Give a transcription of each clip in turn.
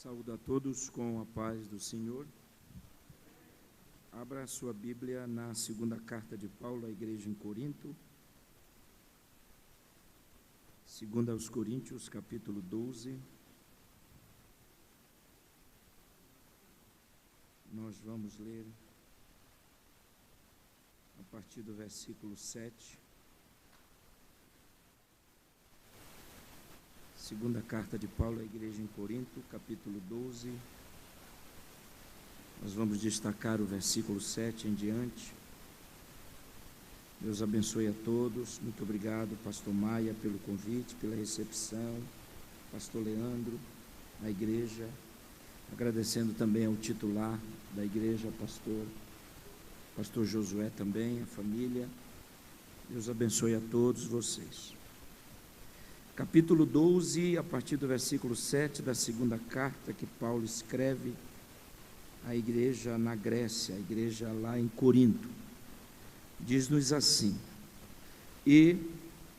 Saúdo a todos com a paz do Senhor. Abra a sua Bíblia na segunda carta de Paulo à igreja em Corinto. 2 aos Coríntios, capítulo 12. Nós vamos ler a partir do versículo 7. Segunda carta de Paulo à igreja em Corinto, capítulo 12. Nós vamos destacar o versículo 7 em diante. Deus abençoe a todos. Muito obrigado, pastor Maia, pelo convite, pela recepção. Pastor Leandro, na igreja. Agradecendo também ao titular da igreja, pastor Josué também, a família. Deus abençoe a todos vocês. Capítulo 12, a partir do versículo 7 da segunda carta que Paulo escreve à igreja na Grécia, a igreja lá em Corinto. Diz-nos assim: E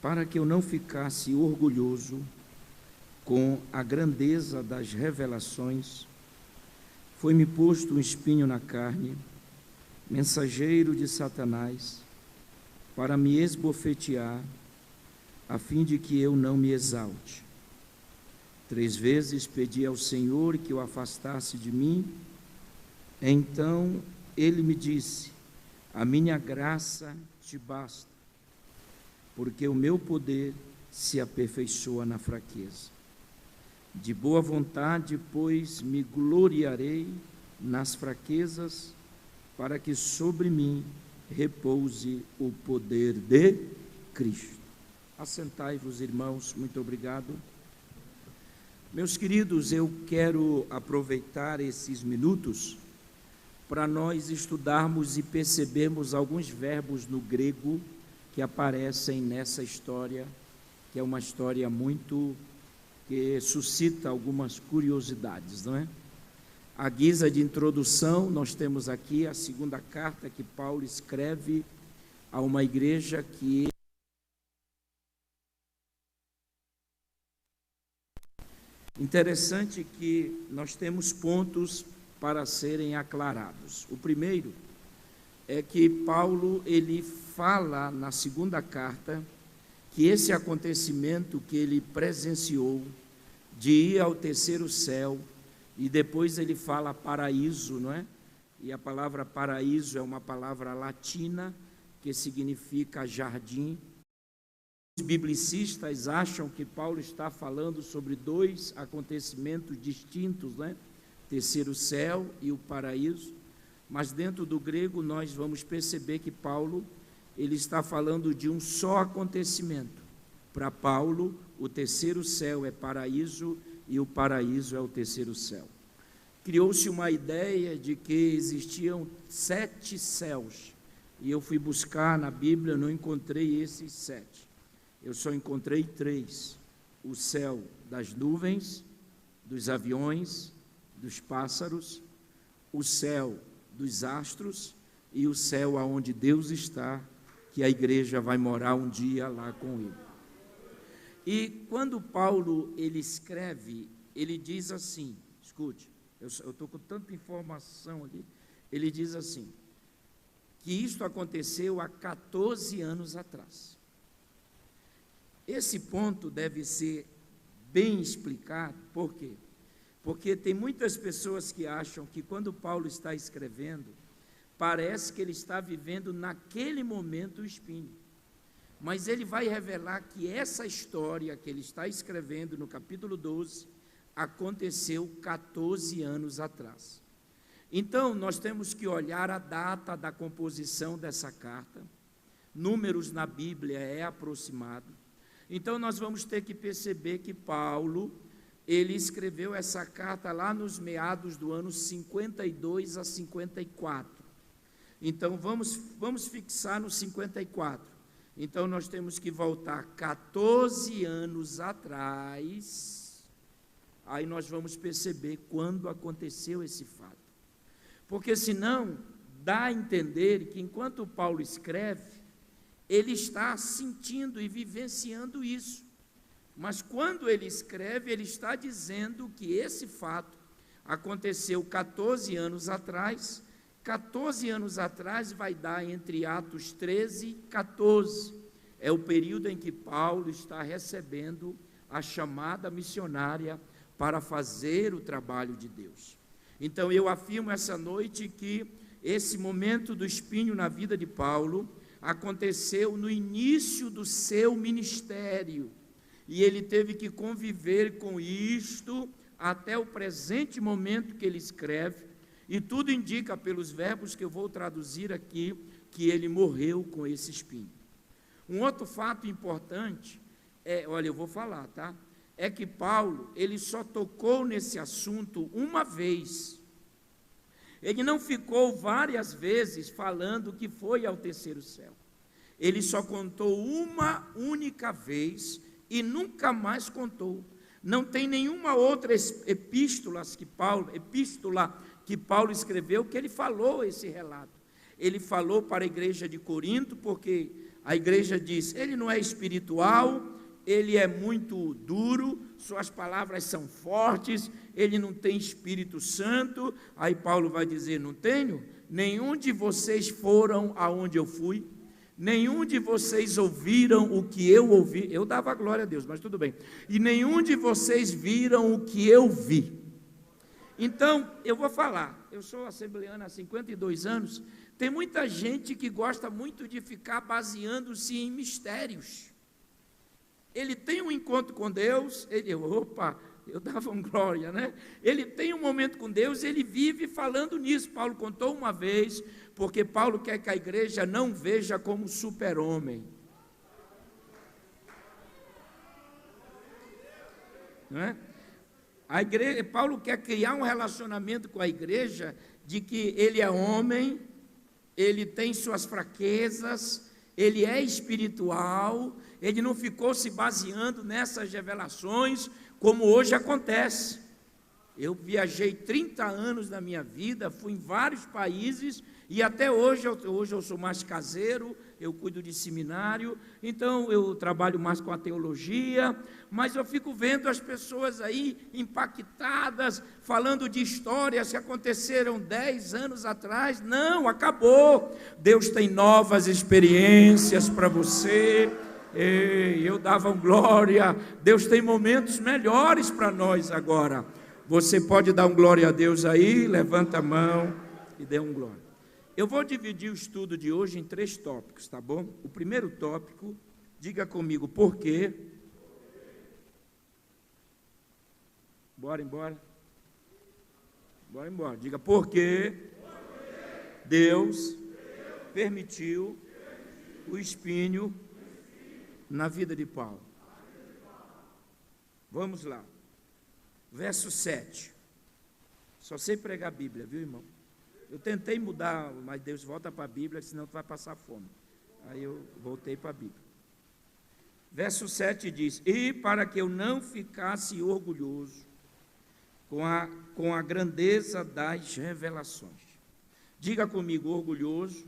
para que eu não ficasse orgulhoso com a grandeza das revelações, foi-me posto um espinho na carne, mensageiro de Satanás, para me esbofetear, a fim de que eu não me exalte. 3 vezes pedi ao Senhor que o afastasse de mim. Então ele me disse: a minha graça te basta, porque o meu poder se aperfeiçoa na fraqueza. De boa vontade, pois, me gloriarei nas fraquezas, para que sobre mim repouse o poder de Cristo. Assentai-vos, irmãos, muito obrigado. Meus queridos, eu quero aproveitar esses minutos para nós estudarmos e percebermos alguns verbos no grego que aparecem nessa história, que é uma história que suscita algumas curiosidades, não é? À guisa de introdução, nós temos aqui a segunda carta que Paulo escreve a uma igreja que interessante que nós temos pontos para serem aclarados. O primeiro é que Paulo, ele fala na segunda carta que esse acontecimento que ele presenciou de ir ao terceiro céu, e depois ele fala paraíso, não é? E a palavra paraíso é uma palavra latina que significa jardim. Os biblicistas acham que Paulo está falando sobre 2 acontecimentos distintos, né? Terceiro céu e o paraíso, mas dentro do grego nós vamos perceber que Paulo, ele está falando de um só acontecimento. Para Paulo, o terceiro céu é paraíso e o paraíso é o terceiro céu. Criou-se uma ideia de que existiam 7 céus, e eu fui buscar na Bíblia, não encontrei esses 7. Eu só encontrei 3, o céu das nuvens, dos aviões, dos pássaros, o céu dos astros e o céu aonde Deus está, que a igreja vai morar um dia lá com ele. E quando Paulo, ele escreve, ele diz assim, escute, eu estou com tanta informação aqui, ele diz assim, que isto aconteceu há 14 anos atrás. Esse ponto deve ser bem explicado, por quê? Porque tem muitas pessoas que acham que quando Paulo está escrevendo, parece que ele está vivendo naquele momento o espinho. Mas ele vai revelar que essa história que ele está escrevendo no capítulo 12, aconteceu 14 anos atrás. Então, nós temos que olhar a data da composição dessa carta. Números na Bíblia é aproximado. Então, nós vamos ter que perceber que Paulo, ele escreveu essa carta lá nos meados do ano 52 a 54. Então, vamos fixar no 54. Então, nós temos que voltar 14 anos atrás. Aí nós vamos perceber quando aconteceu esse fato. Porque senão, dá a entender que enquanto Paulo escreve, ele está sentindo e vivenciando isso. Mas quando ele escreve, ele está dizendo que esse fato aconteceu 14 anos atrás. 14 anos atrás vai dar entre Atos 13 e 14. É o período em que Paulo está recebendo a chamada missionária para fazer o trabalho de Deus. Então, eu afirmo essa noite que esse momento do espinho na vida de Paulo aconteceu no início do seu ministério, e ele teve que conviver com isto até o presente momento que ele escreve, e tudo indica pelos verbos que eu vou traduzir aqui, que ele morreu com esse espinho. Um outro fato importante, olha, eu vou falar, tá? É que Paulo, ele só tocou nesse assunto uma vez. Ele não ficou várias vezes falando que foi ao terceiro céu. Ele só contou uma única vez e nunca mais contou. Não tem nenhuma outra epístola que Paulo escreveu que ele falou esse relato. Ele falou para a igreja de Corinto, porque a igreja diz, ele não é espiritual, ele é muito duro, suas palavras são fortes, ele não tem Espírito Santo. Aí Paulo vai dizer, não tenho? Nenhum de vocês foram aonde eu fui, nenhum de vocês ouviram o que eu ouvi, eu dava glória a Deus, mas tudo bem, e nenhum de vocês viram o que eu vi. Então, eu vou falar, eu sou assembleano há 52 anos, tem muita gente que gosta muito de ficar baseando-se em mistérios. Ele tem um encontro com Deus, eu dava um glória, né? Ele tem um momento com Deus, ele vive falando nisso. Paulo contou uma vez, porque Paulo quer que a igreja não veja como super-homem. Não é? Paulo quer criar um relacionamento com a igreja de que ele é homem, ele tem suas fraquezas, ele é espiritual, ele não ficou se baseando nessas revelações, como hoje acontece. Eu viajei 30 anos na minha vida, fui em vários países, e até hoje eu sou mais caseiro, eu cuido de seminário, então eu trabalho mais com a teologia, mas eu fico vendo as pessoas aí impactadas, falando de histórias que aconteceram 10 anos atrás. Não, acabou. Deus tem novas experiências para você. Ei, eu dava glória. Deus tem momentos melhores para nós agora. Você pode dar um glória a Deus aí? Levanta a mão e dê um glória. Eu vou dividir o estudo de hoje em 3 tópicos, tá bom? O primeiro tópico, diga comigo, por quê? Bora embora. Diga, por quê Deus permitiu o espinho na vida de Paulo. Vamos lá. Verso 7. Só sei pregar a Bíblia, viu, irmão? Eu tentei mudar, mas Deus volta para a Bíblia, senão tu vai passar fome. Aí eu voltei para a Bíblia. Verso 7 diz, e para que eu não ficasse orgulhoso com a grandeza das revelações. Diga comigo orgulhoso,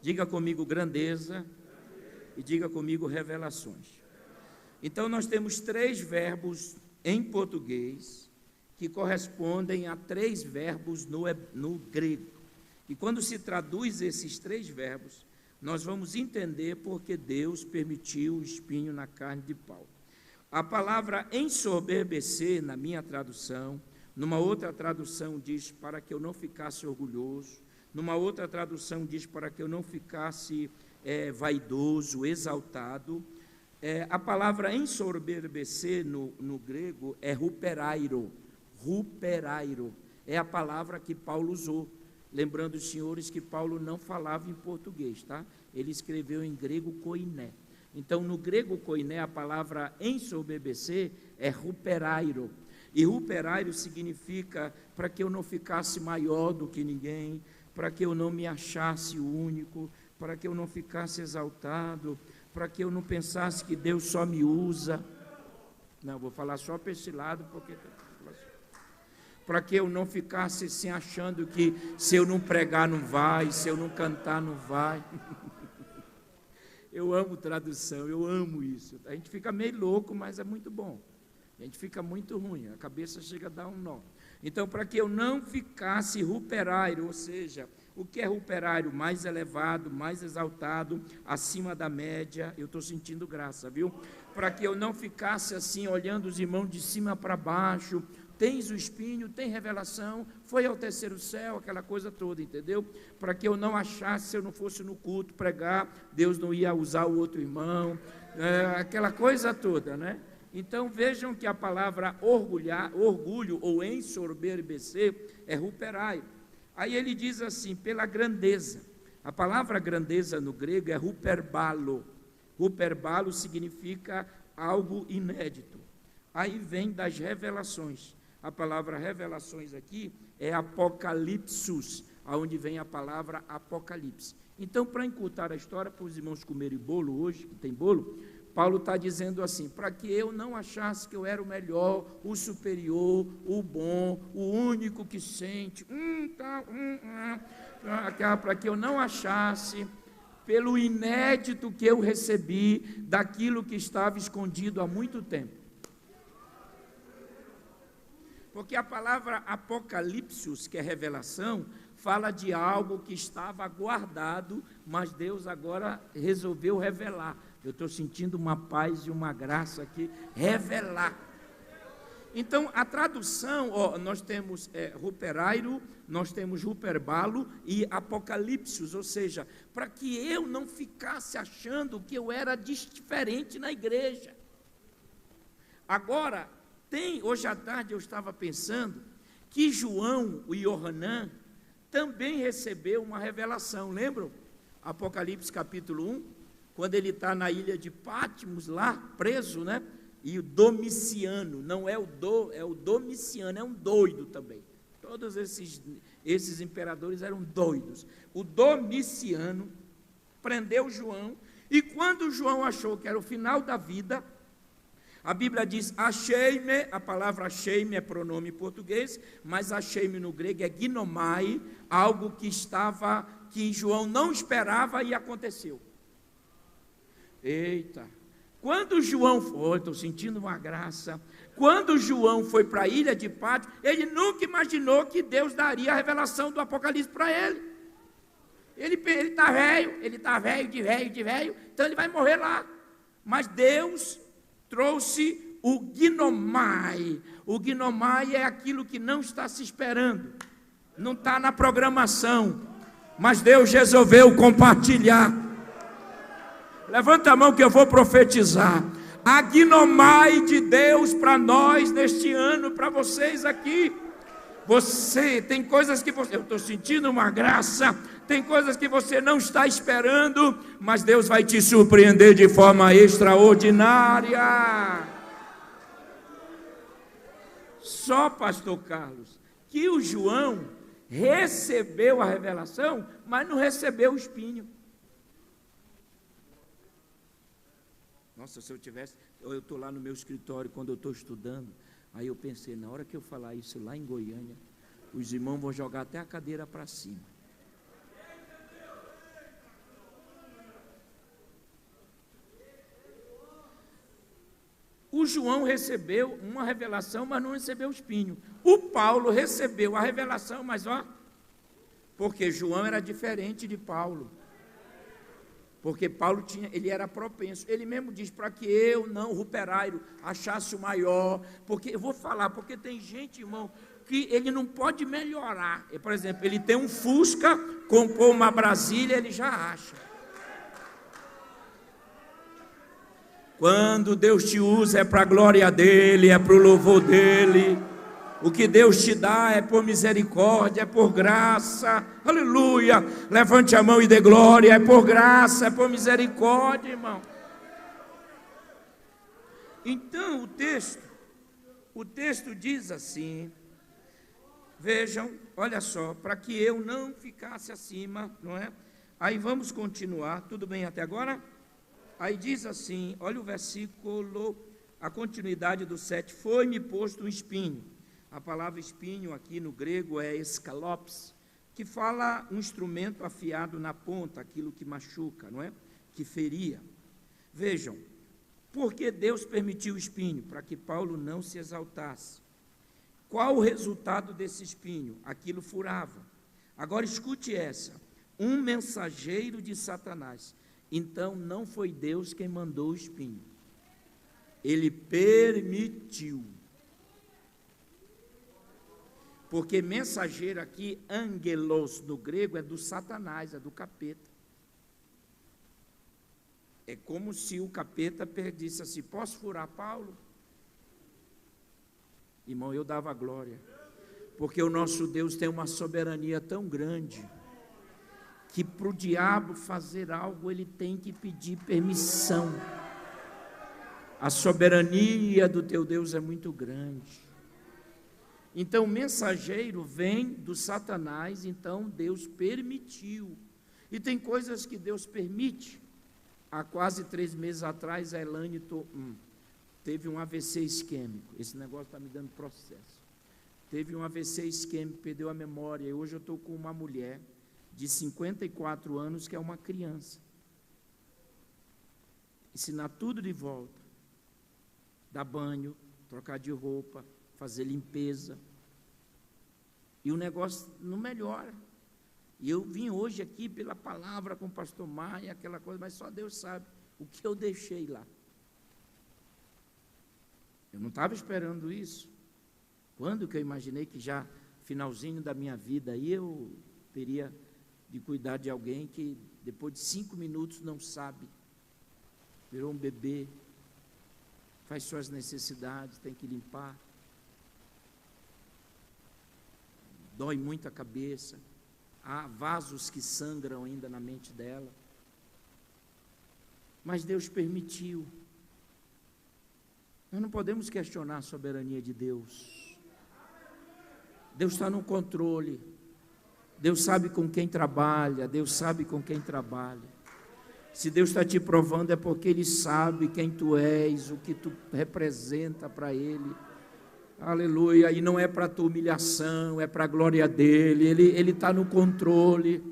diga comigo grandeza e diga comigo revelações. Então nós temos 3 verbos em português que correspondem a 3 verbos no grego. E quando se traduz esses 3 verbos, nós vamos entender porque Deus permitiu o espinho na carne de Paulo. A palavra ensoberbecer, na minha tradução, numa outra tradução diz para que eu não ficasse orgulhoso, numa outra tradução diz para que eu não ficasse vaidoso, exaltado. A palavra ensoberbecer no grego é ruperairo. Ruperairo é a palavra que Paulo usou. Lembrando os senhores que Paulo não falava em português, tá? Ele escreveu em grego koiné. Então, no grego koiné, a palavra ensoberbecer é ruperairo. E ruperairo significa para que eu não ficasse maior do que ninguém, para que eu não me achasse único, para que eu não ficasse exaltado, para que eu não pensasse que Deus só me usa. Não, vou falar só para esse lado, porque... para que eu não ficasse assim achando que se eu não pregar não vai, se eu não cantar não vai. Eu amo tradução, eu amo isso. A gente fica meio louco, mas é muito bom. A gente fica muito ruim, a cabeça chega a dar um nó. Então, para que eu não ficasse ruperário, ou seja, o que é ruperário? Mais elevado, mais exaltado, acima da média. Eu estou sentindo graça, viu? Para que eu não ficasse assim, olhando os irmãos de cima para baixo. Tens o espinho, tem revelação, foi ao terceiro céu, aquela coisa toda, entendeu? Para que eu não achasse, se eu não fosse no culto pregar, Deus não ia usar o outro irmão, aquela coisa toda, né? Então, vejam que a palavra orgulho ou ensoberbecer é ruperai. Aí ele diz assim, pela grandeza. A palavra grandeza no grego é ruperbalo. Ruperbalo significa algo inédito. Aí vem das revelações. A palavra revelações aqui é apocalipsus, aonde vem a palavra apocalipse. Então, para encurtar a história, para os irmãos comerem bolo hoje, que tem bolo, Paulo está dizendo assim, para que eu não achasse que eu era o melhor, o superior, o bom, o único que sente, para que eu não achasse, pelo inédito que eu recebi, daquilo que estava escondido há muito tempo. Porque a palavra apocalipse, que é revelação, fala de algo que estava guardado, mas Deus agora resolveu revelar. Eu estou sentindo uma paz e uma graça aqui, revelar. Então, a tradução, nós temos ruperairo, nós temos ruperbalo e apocalipse, ou seja, para que eu não ficasse achando que eu era diferente na igreja. Agora, hoje à tarde eu estava pensando que João, o Yohanan, também recebeu uma revelação, lembram? Apocalipse capítulo 1, quando ele está na ilha de Patmos, lá, preso, né? E o Domiciano, não é o Domiciano, é um doido também. Todos esses imperadores eram doidos. O Domiciano prendeu João, e quando João achou que era o final da vida, a Bíblia diz, achei-me, a palavra achei-me é pronome português, mas achei-me no grego é ginomai, algo que João não esperava e aconteceu. Eita! Quando João foi, estou sentindo uma graça, quando João foi para a ilha de Patmos, ele nunca imaginou que Deus daria a revelação do Apocalipse para ele. Ele está velho, de velho, então ele vai morrer lá. Mas Deus trouxe o ginomai. O ginomai é aquilo que não está se esperando, não está na programação, mas Deus resolveu compartilhar. Levanta a mão que eu vou profetizar. A ginomai de Deus para nós neste ano, para vocês aqui. Você, tem coisas que eu estou sentindo uma graça, tem coisas que você não está esperando, mas Deus vai te surpreender de forma extraordinária. Só, pastor Carlos, que o João recebeu a revelação, mas não recebeu o espinho. Nossa, se eu estou lá no meu escritório, quando eu estou estudando, aí eu pensei, na hora que eu falar isso lá em Goiânia, os irmãos vão jogar até a cadeira para cima. O João recebeu uma revelação, mas não recebeu o espinho. O Paulo recebeu a revelação, mas porque João era diferente de Paulo. Porque Paulo ele era propenso, ele mesmo diz, para que eu não, ruperairo, achasse o maior, porque, eu vou falar, porque tem gente, irmão, que ele não pode melhorar, por exemplo, ele tem um Fusca, comprou uma Brasília, ele já acha. Quando Deus te usa, é para a glória dele, é para o louvor dele. O que Deus te dá é por misericórdia, é por graça, aleluia. Levante a mão e dê glória, é por graça, é por misericórdia, irmão. Então o texto diz assim, vejam, olha só, para que eu não ficasse acima, não é? Aí vamos continuar, tudo bem até agora? Aí diz assim, olha o versículo, a continuidade do 7, foi-me posto um espinho. A palavra espinho aqui no grego é escalopes, que fala um instrumento afiado na ponta, aquilo que machuca, não é? Que feria. Vejam, Porque Deus permitiu o espinho? Para que Paulo não se exaltasse. Qual o resultado desse espinho? Aquilo furava. Agora escute essa: um mensageiro de Satanás. Então não foi Deus quem mandou o espinho, ele permitiu. Porque mensageiro aqui, angelos no grego, é do Satanás, é do capeta. É como se o capeta disse assim: posso furar Paulo? Irmão, eu dava glória, porque o nosso Deus tem uma soberania tão grande, que para o diabo fazer algo, ele tem que pedir permissão. A soberania do teu Deus é muito grande. Então, o mensageiro vem do Satanás, então Deus permitiu. E tem coisas que Deus permite. Há quase 3 meses atrás, a Elaine teve um AVC isquêmico. Esse negócio está me dando processo. Teve um AVC isquêmico, perdeu a memória. E hoje eu estou com uma mulher de 54 anos, que é uma criança. Ensinar tudo de volta. Dar banho, trocar de roupa, fazer limpeza. E o negócio não melhora. E eu vim hoje aqui pela palavra com o pastor Maia, aquela coisa, mas só Deus sabe o que eu deixei lá. Eu não estava esperando isso. Quando que eu imaginei que já, finalzinho da minha vida, aí eu teria de cuidar de alguém que depois de 5 minutos não sabe, virou um bebê, faz suas necessidades, tem que limpar, dói muito a cabeça, há vasos que sangram ainda na mente dela, mas Deus permitiu. Nós não podemos questionar a soberania de Deus. Deus está no controle. Deus sabe com quem trabalha. Deus sabe com quem trabalha. Se Deus está te provando, é porque Ele sabe quem tu és, o que tu representa para Ele. Aleluia. E não é para a tua humilhação, é para a glória dEle. Ele está no controle.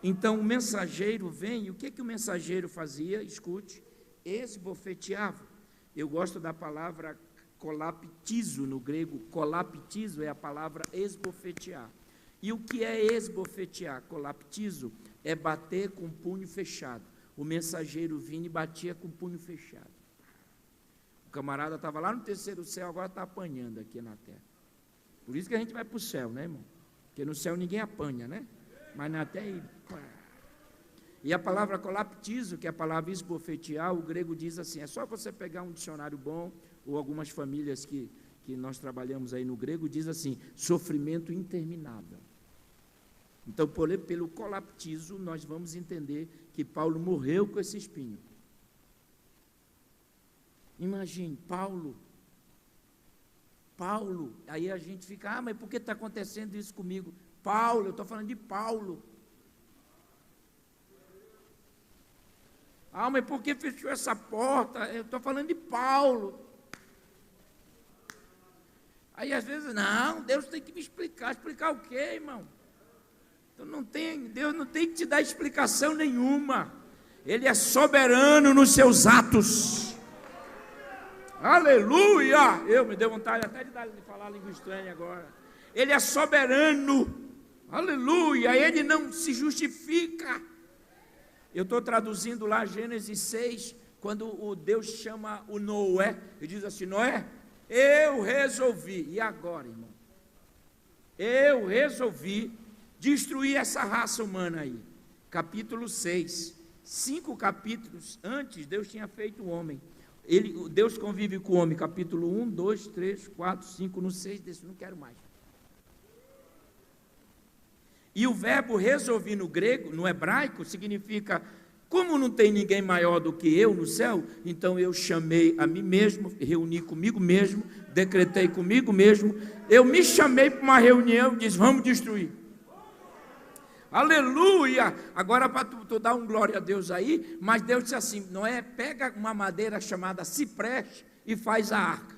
Então o mensageiro vem, e o que o mensageiro fazia? Escute, esbofeteava. Eu gosto da palavra colaptizo no grego. Colaptizo é a palavra esbofetear. E o que é esbofetear? Colaptizo é bater com o punho fechado. O mensageiro vinha e batia com o punho fechado. O camarada estava lá no 3º céu, agora está apanhando aqui na terra. Por isso que a gente vai para o céu, né, irmão? Porque no céu ninguém apanha, né? Mas na terra... E a palavra colaptizo, que é a palavra esbofetear, o grego diz assim, é só você pegar um dicionário bom, ou algumas famílias que nós trabalhamos aí no grego, diz assim, sofrimento interminável. Então, pelo colaptizo, nós vamos entender que Paulo morreu com esse espinho. Imagine, Paulo, aí a gente fica, mas por que está acontecendo isso comigo? Paulo, eu estou falando de Paulo. Mas por que fechou essa porta? Eu estou falando de Paulo. Aí às vezes, não, Deus tem que me explicar. Explicar o quê, irmão? Então Deus não tem que te dar explicação nenhuma. Ele é soberano nos seus atos. Aleluia! Eu me deu vontade até de falar língua estranha agora. Ele é soberano. Aleluia! Ele não se justifica. Eu estou traduzindo lá Gênesis 6, quando o Deus chama o Noé, ele diz assim, Noé, eu resolvi, e agora, irmão? Eu resolvi destruir essa raça humana aí. Capítulo 6, 5 capítulos antes, Deus tinha feito o homem. Deus convive com o homem, capítulo 1, 2, 3, 4, 5, no 6, desse não quero mais. E o verbo resolvi no grego, no hebraico, significa, como não tem ninguém maior do que eu no céu, então eu chamei a mim mesmo, reuni comigo mesmo, decretei comigo mesmo, eu me chamei para uma reunião e disse, vamos destruir. Aleluia! Agora para tu dar um glória a Deus aí, mas Deus disse assim, Noé, pega uma madeira chamada cipreste e faz a arca.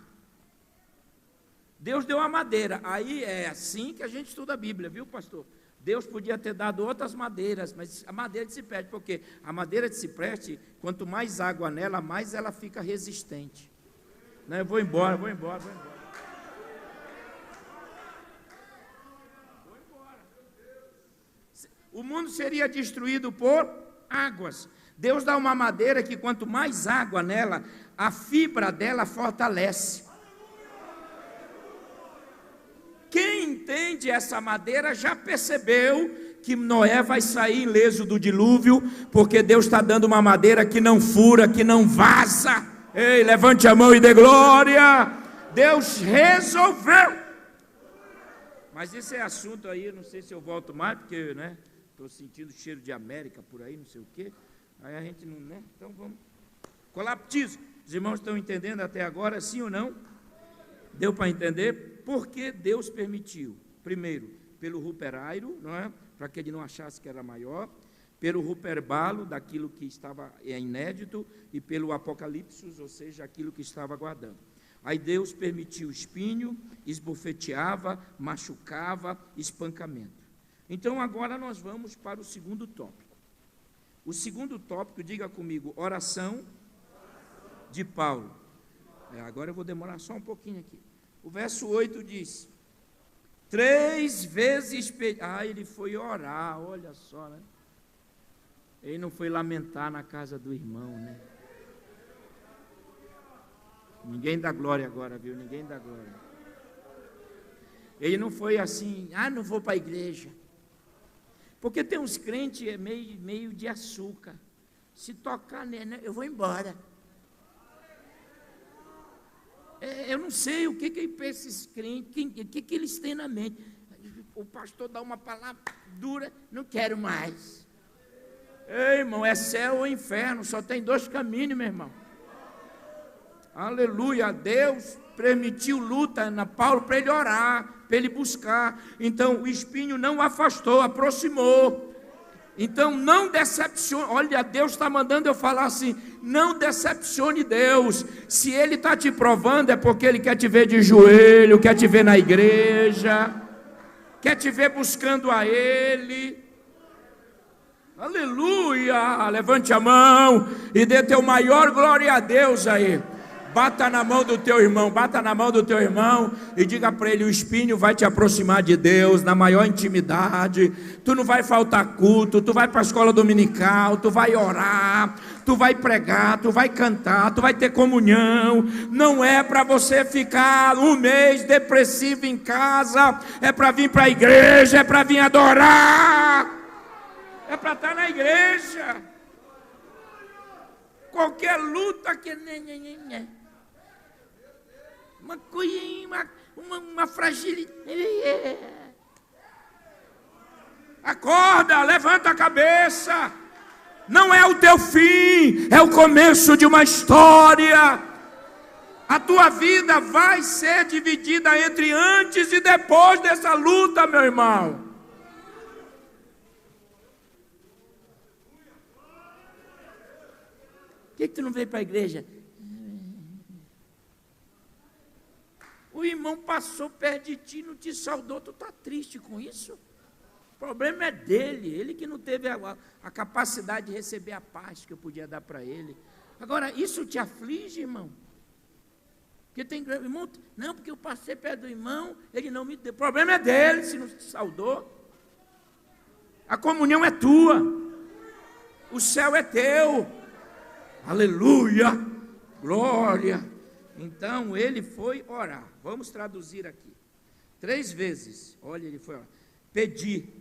Deus deu a madeira, aí é assim que a gente estuda a Bíblia, viu, pastor? Deus podia ter dado outras madeiras, mas a madeira de cipreste, porque a madeira de cipreste, quanto mais água nela, mais ela fica resistente. Não, eu vou embora. O mundo seria destruído por águas. Deus dá uma madeira que quanto mais água nela, a fibra dela fortalece. Quem entende essa madeira já percebeu que Noé vai sair ileso do dilúvio, porque Deus está dando uma madeira que não fura, que não vaza. Ei, levante a mão e dê glória. Deus resolveu. Mas esse é assunto aí, não sei se eu volto mais, porque, né, estou sentindo cheiro de América por aí, não sei o quê. Aí a gente não, né? Então vamos. Colaptismo. Os irmãos estão entendendo até agora, sim ou não? Deu para entender? Por que Deus permitiu? Primeiro, pelo ruperairo, não é? Para que ele não achasse que era maior. Pelo ruperbalo, daquilo que estava inédito. E pelo apocalipse, ou seja, aquilo que estava aguardando. Aí Deus permitiu espinho, esbofeteava, machucava, espancamento. Então agora nós vamos para o segundo tópico. O segundo tópico, diga comigo, oração de Paulo. Agora eu vou demorar só um pouquinho aqui. O verso 8 diz, 3 vezes pediu. Ele foi orar, olha só, né? Ele não foi lamentar na casa do irmão, né? Ninguém dá glória agora, viu? Ninguém dá glória. Ele não foi assim, não vou para a igreja. Porque tem uns crentes meio de açúcar. Se tocar nele, eu vou embora. Eu não sei o que esses crentes, o que eles têm na mente. O pastor dá uma palavra dura, não quero mais. Ei, irmão, é céu ou inferno, só tem 2 caminhos, meu irmão. Aleluia, Deus permitiu luta na Paulo para ele orar, para ele buscar. Então o espinho não afastou, aproximou. Então não decepcione. Olha, Deus está mandando eu falar assim, não decepcione Deus. Se Ele está te provando, é porque Ele quer te ver de joelho, quer te ver na igreja, quer te ver buscando a Ele. Aleluia, levante a mão e dê teu maior glória a Deus aí. Bata na mão do teu irmão, e diga para ele, o espinho vai te aproximar de Deus na maior intimidade. Tu não vai faltar culto, tu vai para a escola dominical, tu vai orar, tu vai pregar, tu vai cantar, tu vai ter comunhão. Não é para você ficar um mês depressivo em casa, é para vir para a igreja, é para vir adorar, é para estar na igreja. Qualquer luta que uma coisinha, uma fragilidade. Acorda, levanta a cabeça. Não é o teu fim, é o começo de uma história. A tua vida vai ser dividida entre antes e depois dessa luta, meu irmão. Por que tu não veio para a igreja? O irmão passou perto de ti, não te saudou, tu está triste com isso? O problema é dele, ele que não teve a capacidade de receber a paz que eu podia dar para ele. Agora, isso te aflige, irmão? Porque tem irmão, não, porque eu passei perto do irmão, ele não me deu. O problema é dele, se não te saudou. A comunhão é tua, o céu é teu. Aleluia, glória. Então ele foi orar. Vamos traduzir aqui. 3 vezes, olha, ele foi orar. Pedir.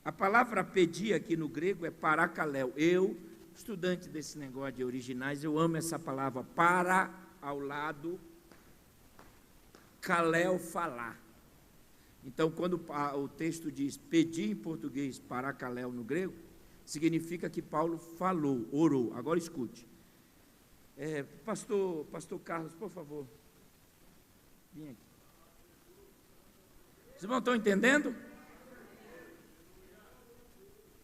A palavra pedir aqui no grego é paracaléu. Eu, estudante desse negócio de originais, eu amo essa palavra. Para, ao lado, caléu, falar. Então, quando o texto diz pedir em português, paracaléu no grego, significa que Paulo falou, orou. Agora escute. Pastor Carlos, por favor. Vem aqui. Os irmãos estão entendendo?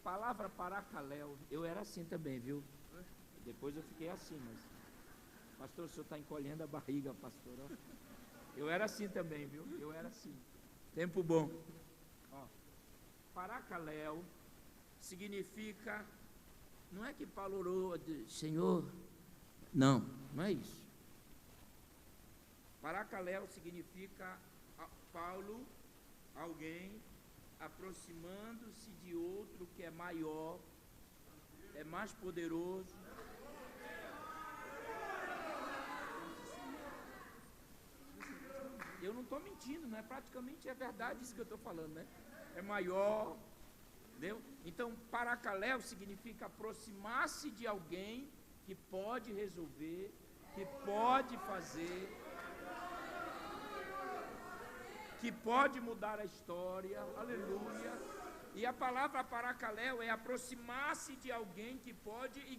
Palavra paracaléu. Eu era assim também, viu? Depois eu fiquei assim, mas... Pastor, o senhor está encolhendo a barriga, pastor. Ó. Eu era assim também, viu? Eu era assim. Tempo bom. Ó. Paracaléu significa, não é que Paulo orou de Senhor, não é isso. Paracaléu significa Paulo, alguém aproximando-se de outro que é maior, é mais poderoso. Eu não estou mentindo, não é? Praticamente é verdade isso que eu estou falando, né? É maior, entendeu? Então, paracaléu significa aproximar-se de alguém que pode resolver, que pode fazer, que pode mudar a história, aleluia. E a palavra paracaléu é aproximar-se de alguém que pode e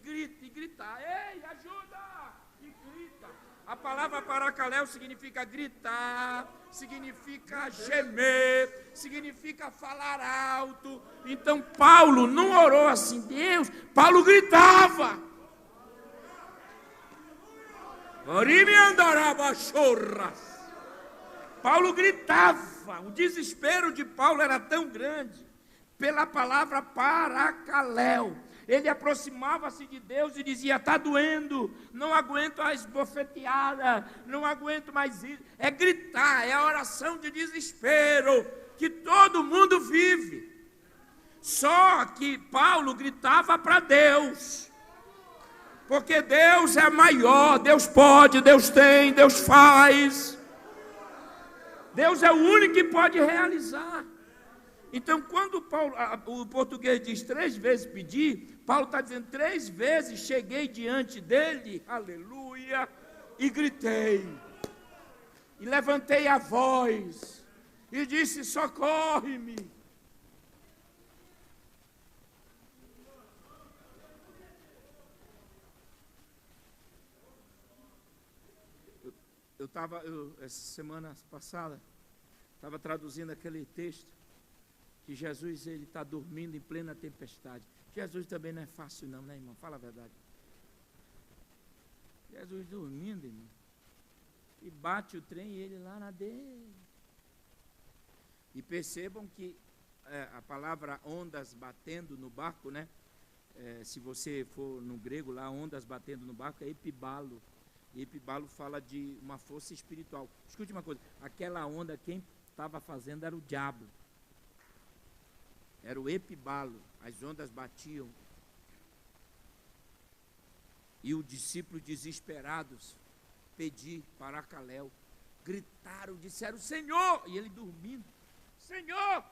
gritar, ei, ajuda! E grita. A palavra paracaléu significa gritar, significa gemer, significa falar alto. Então Paulo não orou assim, Deus, Paulo gritava. Paulo gritava, o desespero de Paulo era tão grande, pela palavra paracaléu. Ele aproximava-se de Deus e dizia, está doendo, não aguento a esbofeteada, não aguento mais isso. É gritar, é a oração de desespero que todo mundo vive. Só que Paulo gritava para Deus, porque Deus é maior, Deus pode, Deus tem, Deus faz. Deus é o único que pode realizar. Então, quando Paulo, o português diz 3 vezes pedir, Paulo está dizendo 3 vezes cheguei diante dele, aleluia, e gritei, e levantei a voz, e disse, socorre-me. Essa semana passada, estava traduzindo aquele texto, que Jesus ele está dormindo em plena tempestade. Jesus também não é fácil não, né, irmão? Fala a verdade. Jesus dormindo, irmão, e bate o trem e ele lá na dele. E percebam que a palavra ondas batendo no barco, né? Se você for no grego lá, ondas batendo no barco é epibalo. E epibalo fala de uma força espiritual. Escute uma coisa, aquela onda quem estava fazendo era o diabo. Era o epibalo, as ondas batiam. E os discípulos desesperados, pedir paracaléu, gritaram, disseram, Senhor, e ele dormindo, Senhor,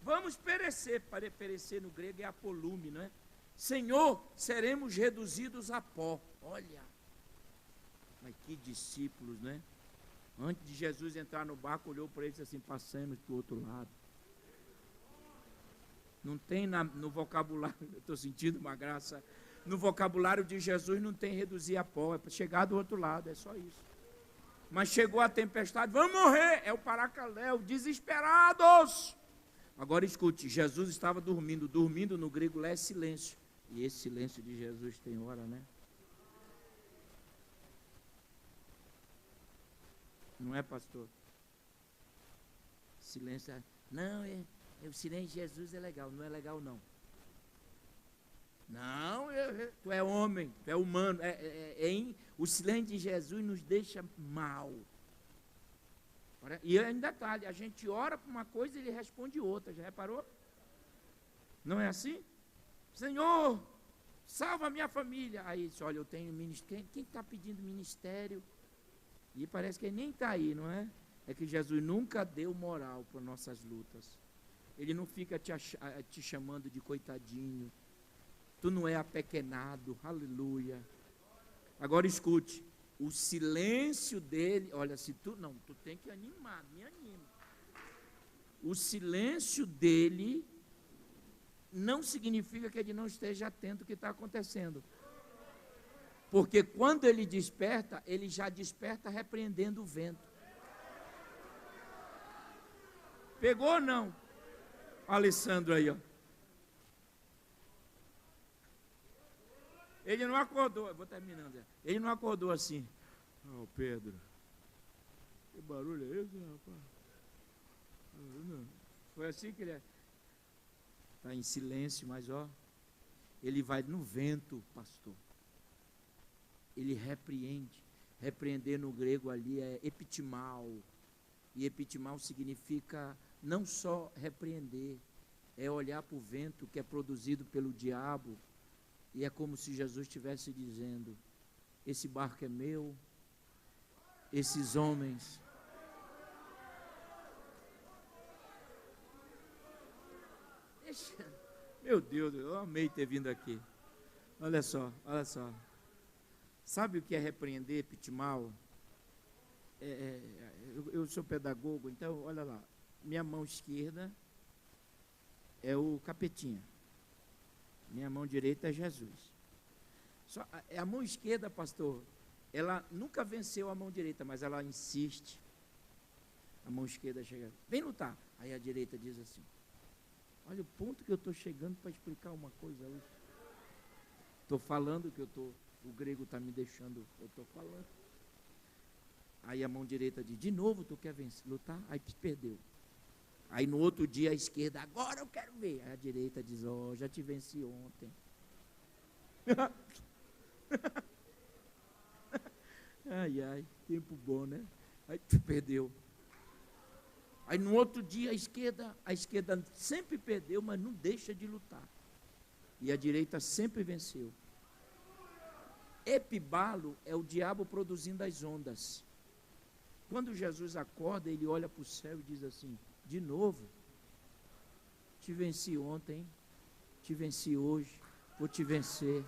vamos perecer. Para perecer no grego é apolume, não é? Senhor, seremos reduzidos a pó. Olha, mas que discípulos, né? Antes de Jesus entrar no barco, olhou para eles assim, passamos para o outro lado. Não tem no vocabulário, eu estou sentindo uma graça, no vocabulário de Jesus não tem reduzir a pó, é para chegar do outro lado, é só isso. Mas chegou a tempestade, vamos morrer, é o paracaléu, desesperados. Agora escute, Jesus estava dormindo, dormindo no grego lá é silêncio, e esse silêncio de Jesus tem hora, né? Não é, pastor? Silêncio, não, o silêncio de Jesus é legal, não é legal não. Não, tu é homem, tu é humano, o silêncio de Jesus nos deixa mal. E ainda detalhe, a gente ora para uma coisa e ele responde outra, já reparou? Não é assim? Senhor, salva a minha família. Aí diz, olha, eu tenho ministério, quem está pedindo ministério? E parece que ele nem está aí, não é? É que Jesus nunca deu moral para nossas lutas. Ele não fica te chamando de coitadinho. Tu não é apequenado, aleluia. Agora escute, o silêncio dele, olha, se tu tem que animar, me anima. O silêncio dele não significa que ele não esteja atento ao que está acontecendo. Porque quando ele desperta, ele já desperta repreendendo o vento. Pegou ou não? Alessandro aí, ó. Ele não acordou, eu vou terminando. Ele não acordou assim. Oh, Pedro, que barulho é esse, rapaz? Não. Foi assim que ele é. está em silêncio, mas ó, ele vai no vento, pastor. Ele repreende. Repreender no grego ali é epitimal. E epitimal significa não só repreender, é olhar para o vento que é produzido pelo diabo. E é como se Jesus estivesse dizendo: esse barco é meu, esses homens. Meu Deus, eu amei ter vindo aqui. Olha só, olha só. Sabe o que é repreender, epitimal? Eu sou pedagogo, então, olha lá. Minha mão esquerda é o capetinha. Minha mão direita é Jesus. A mão esquerda, pastor, ela nunca venceu a mão direita, mas ela insiste. A mão esquerda chega, vem lutar. Aí a direita diz assim: olha o ponto que eu estou chegando para explicar uma coisa hoje. Estou falando que o grego está me deixando, eu estou falando. Aí a mão direita diz: de novo tu quer vencer, lutar? Aí perdeu. Aí no outro dia a esquerda: agora eu quero ver. Aí a direita diz: ó, já te venci ontem. Ai, ai, tempo bom, né? Aí tu perdeu. Aí no outro dia a esquerda sempre perdeu, mas não deixa de lutar. E a direita sempre venceu. Epibalo é o diabo produzindo as ondas. Quando Jesus acorda, ele olha para o céu e diz assim: de novo, te venci ontem, te venci hoje, vou te vencer.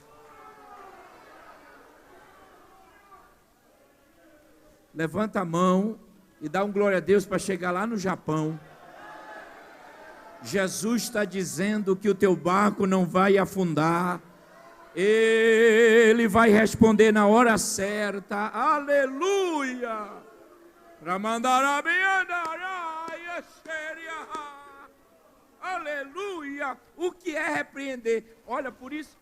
Levanta a mão e dá um glória a Deus para chegar lá no Japão. Jesus está dizendo que o teu barco não vai afundar. Ele vai responder na hora certa. Aleluia! Aleluia! O que é repreender? Olha, por isso,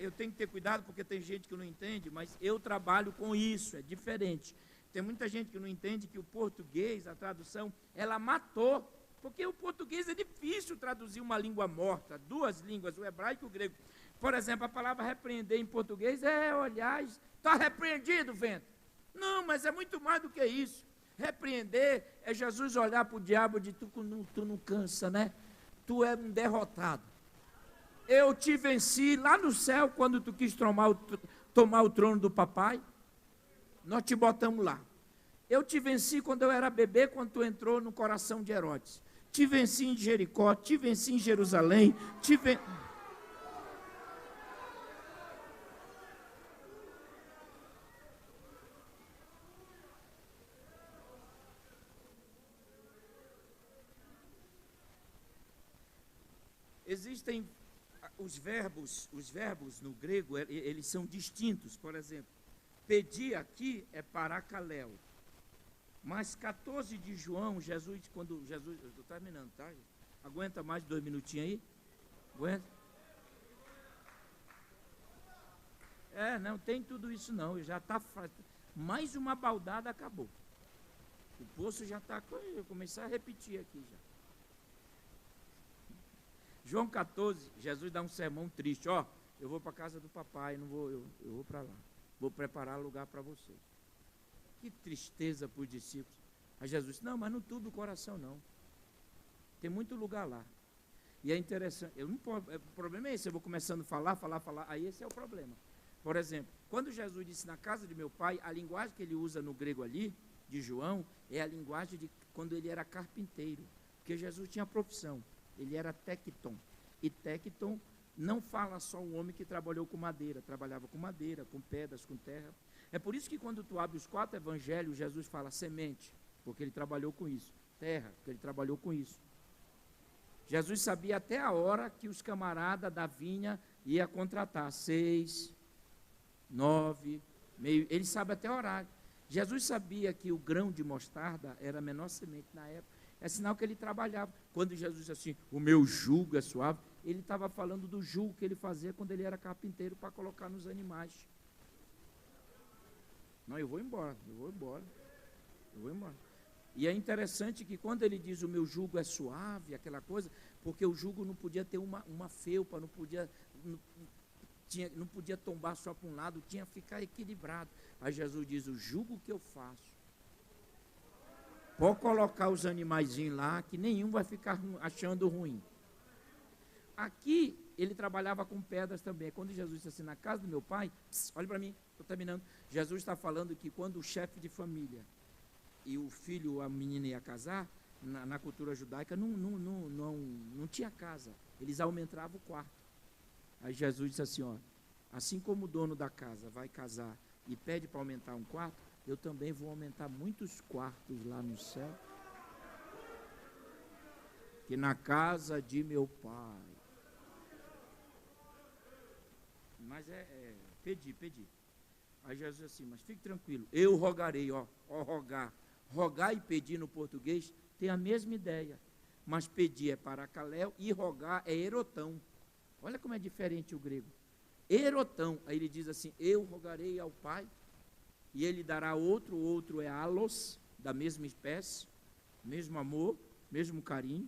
eu tenho que ter cuidado, porque tem gente que não entende, mas eu trabalho com isso, é diferente. Tem muita gente que não entende que o português, a tradução, ela matou. Porque o português é difícil traduzir uma língua morta, duas línguas, o hebraico e o grego. Por exemplo, a palavra repreender em português é olhar, está repreendido, vento. Não, mas é muito mais do que isso. Repreender é Jesus olhar para o diabo e dizer: tu não cansa, né? Tu é um derrotado. Eu te venci lá no céu quando tu quis tomar o trono do papai. Nós te botamos lá. Eu te venci quando eu era bebê, quando tu entrou no coração de Herodes. Te venci em Jericó, te venci em Jerusalém, Existem os verbos no grego, eles são distintos. Por exemplo, pedir aqui é paracaléu. Mas 14 de João, quando Jesus, eu estou terminando, tá? Aguenta mais 2 minutinhos aí? Aguenta? Não tem tudo isso não, já está, mais uma baldada acabou. O poço já está, eu comecei a repetir aqui já. João 14, Jesus dá um sermão triste: ó, eu vou para a casa do papai, eu vou para lá, vou preparar lugar para vocês. Que tristeza para os discípulos. Aí Jesus disse: não, mas não turbe o coração não. Tem muito lugar lá. E é interessante, o problema é esse, eu vou começando a falar, aí esse é o problema. Por exemplo, quando Jesus disse na casa de meu pai, a linguagem que ele usa no grego ali, de João, é a linguagem de quando ele era carpinteiro. Porque Jesus tinha profissão, ele era tecton. E tecton não fala só o homem que trabalhou com madeira, trabalhava com madeira, com pedras, com terra. É por isso que quando tu abre os 4 evangelhos, Jesus fala semente, porque ele trabalhou com isso. Terra, porque ele trabalhou com isso. Jesus sabia até a hora que os camaradas da vinha iam contratar. 6, 9, meio. Ele sabe até o horário. Jesus sabia que o grão de mostarda era a menor semente na época. É sinal que ele trabalhava. Quando Jesus disse assim: o meu jugo é suave, ele estava falando do jugo que ele fazia quando ele era carpinteiro para colocar nos animais. Não, eu vou embora. E é interessante que quando ele diz o meu jugo é suave, aquela coisa, porque o jugo não podia ter uma felpa, não podia tombar só para um lado, tinha que ficar equilibrado. Aí Jesus diz, o jugo que eu faço, pode colocar os animaizinhos lá, que nenhum vai ficar achando ruim. Aqui, ele trabalhava com pedras também. Quando Jesus disse assim, na casa do meu pai, olha para mim, estou terminando. Jesus está falando que quando o chefe de família e o filho, a menina ia casar, na cultura judaica não tinha casa. Eles aumentavam o quarto. Aí Jesus disse assim, ó, assim como o dono da casa vai casar e pede para aumentar um quarto, eu também vou aumentar muitos quartos lá no céu. Que na casa de meu pai. Mas pedi. Aí Jesus disse assim, mas fique tranquilo, eu rogarei, rogar e pedir no português tem a mesma ideia, mas pedir é paracaléu e rogar é erotão. Olha como é diferente o grego. Erotão, aí ele diz assim, eu rogarei ao Pai, e ele dará outro, o outro é alos, da mesma espécie, mesmo amor, mesmo carinho,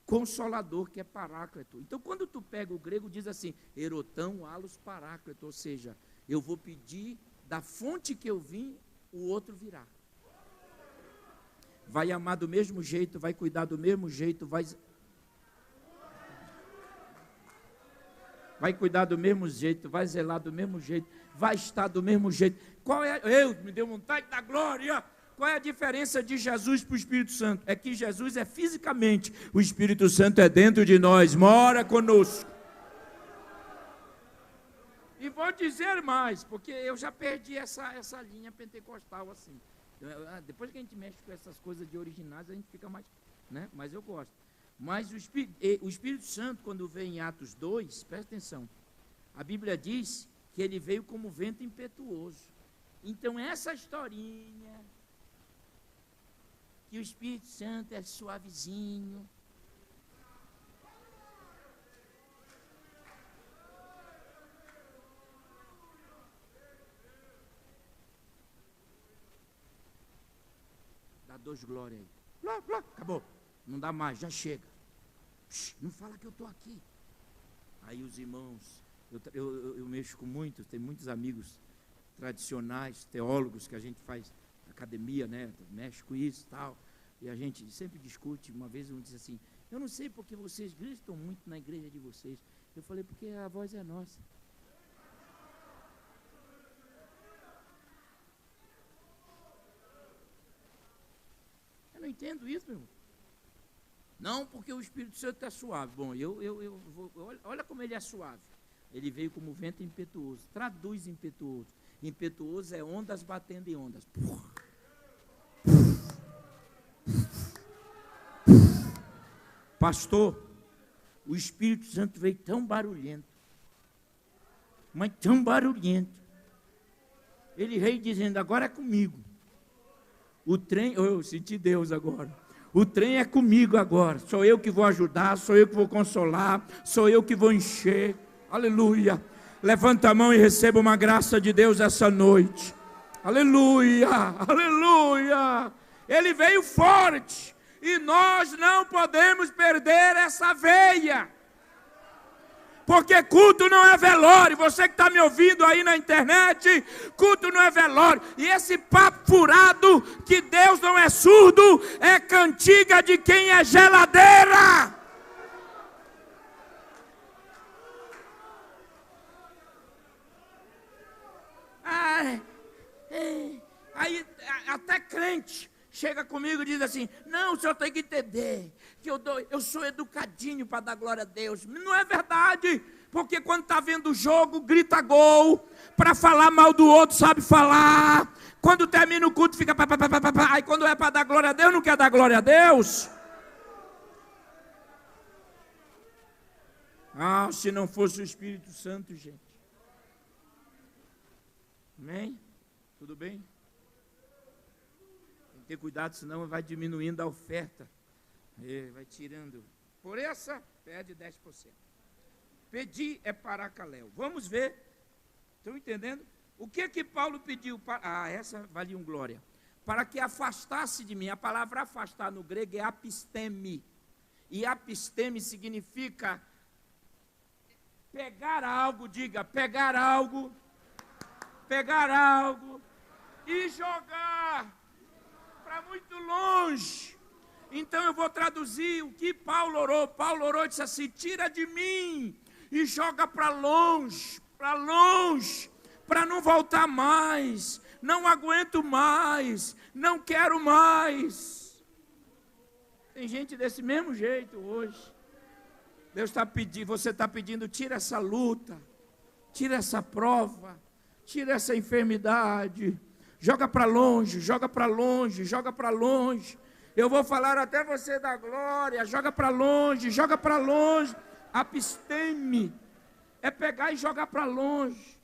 Consolador, que é paráclito. Então, quando tu pega o grego, diz assim, erotão, alos, paráclito, ou seja, eu vou pedir da fonte que eu vim, o outro virá. Vai amar do mesmo jeito, vai cuidar do mesmo jeito, vai cuidar do mesmo jeito, vai zelar do mesmo jeito, vai estar do mesmo jeito. Me deu vontade da glória. Qual é a diferença de Jesus para o Espírito Santo? É que Jesus é fisicamente, o Espírito Santo é dentro de nós, mora conosco. E vou dizer mais, porque eu já perdi essa linha pentecostal assim. Depois que a gente mexe com essas coisas de originais, a gente fica mais, né? Mas eu gosto. Mas o Espírito Santo, quando vem em Atos 2, presta atenção, a Bíblia diz que ele veio como vento impetuoso. Então essa historinha, que o Espírito Santo é suavezinho, dá 2 glórias aí, acabou, não dá mais, já chega. Não fala que eu estou aqui. Aí os irmãos, eu mexo com muitos, tem muitos amigos tradicionais, teólogos, que a gente faz academia, né, mexe com isso e tal, e a gente sempre discute. Uma vez um disse assim, eu não sei porque vocês gritam muito na igreja de vocês. Eu falei, porque a voz é nossa. Eu não entendo isso, meu irmão. Não, porque o Espírito Santo é suave. Bom, olha como ele é suave. Ele veio como vento impetuoso. Traduz impetuoso. Impetuoso é ondas batendo em ondas. Pastor, o Espírito Santo veio tão barulhento. Mas tão barulhento. Ele veio dizendo, agora é comigo. O trem, eu senti Deus agora. O trem é comigo agora, sou eu que vou ajudar, sou eu que vou consolar, sou eu que vou encher, aleluia. Levanta a mão e receba uma graça de Deus essa noite, aleluia, aleluia. Ele veio forte, e nós não podemos perder essa veia, porque culto não é velório. Você que está me ouvindo aí na internet, culto não é velório. E esse papo furado, que Deus não é surdo, é cantiga de quem é geladeira. Aí até crente chega comigo e diz assim, não, o senhor tem que entender que eu sou educadinho para dar glória a Deus. Não é verdade, porque quando está vendo o jogo, grita gol, para falar mal do outro sabe falar, quando termina o culto fica aí quando é para dar glória a Deus, não quer dar glória a Deus. Se não fosse o Espírito Santo, gente. Amém? Tudo bem? Tem que ter cuidado, senão vai diminuindo a oferta. Vai tirando. Por essa, perde 10%. Pedir é paracaléu. Vamos ver. Estão entendendo? O que Paulo pediu? Essa valia um glória. para que afastasse de mim. A palavra afastar no grego é apisteme. E apisteme significa pegar algo, diga, pegar algo e jogar para muito longe. Então eu vou traduzir o que Paulo orou. Paulo orou e disse assim: tira de mim e joga para longe, para não voltar mais. Não aguento mais, não quero mais. Tem gente desse mesmo jeito hoje. Deus está pedindo, você está pedindo: tira essa luta, tira essa prova, tira essa enfermidade, joga para longe, joga para longe, joga para longe. Eu vou falar até você da glória, joga para longe, joga para longe. Apisteme é pegar e jogar para longe.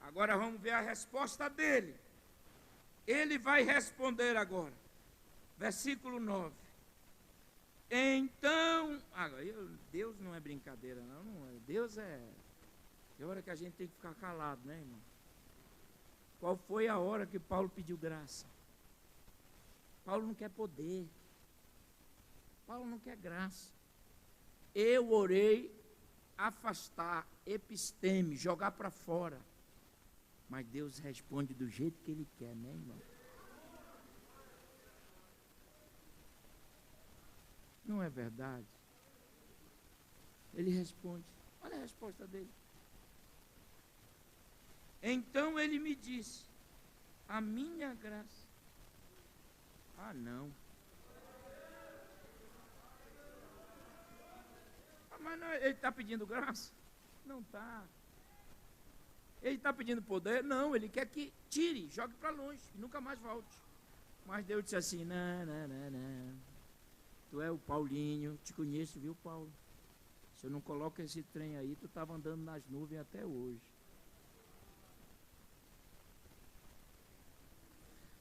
Agora vamos ver a resposta dele. Ele vai responder agora. Versículo 9. Então, Deus não é brincadeira, não é. Deus é hora que a gente tem que ficar calado, né, irmão? Qual foi a hora que Paulo pediu graça? Paulo não quer poder. Paulo não quer graça. Eu orei afastar, episteme, jogar para fora. Mas Deus responde do jeito que Ele quer, né, irmão? Não é verdade? Ele responde. Olha a resposta dele. Então ele me disse: a minha graça. Ah, não. Mas não, ele está pedindo graça? Não está. Ele está pedindo poder? Não, ele quer que tire, jogue para longe e nunca mais volte. Mas Deus disse assim: não. Tu é o Paulinho, te conheço, viu, Paulo? Se eu não coloco esse trem aí, tu estava andando nas nuvens até hoje.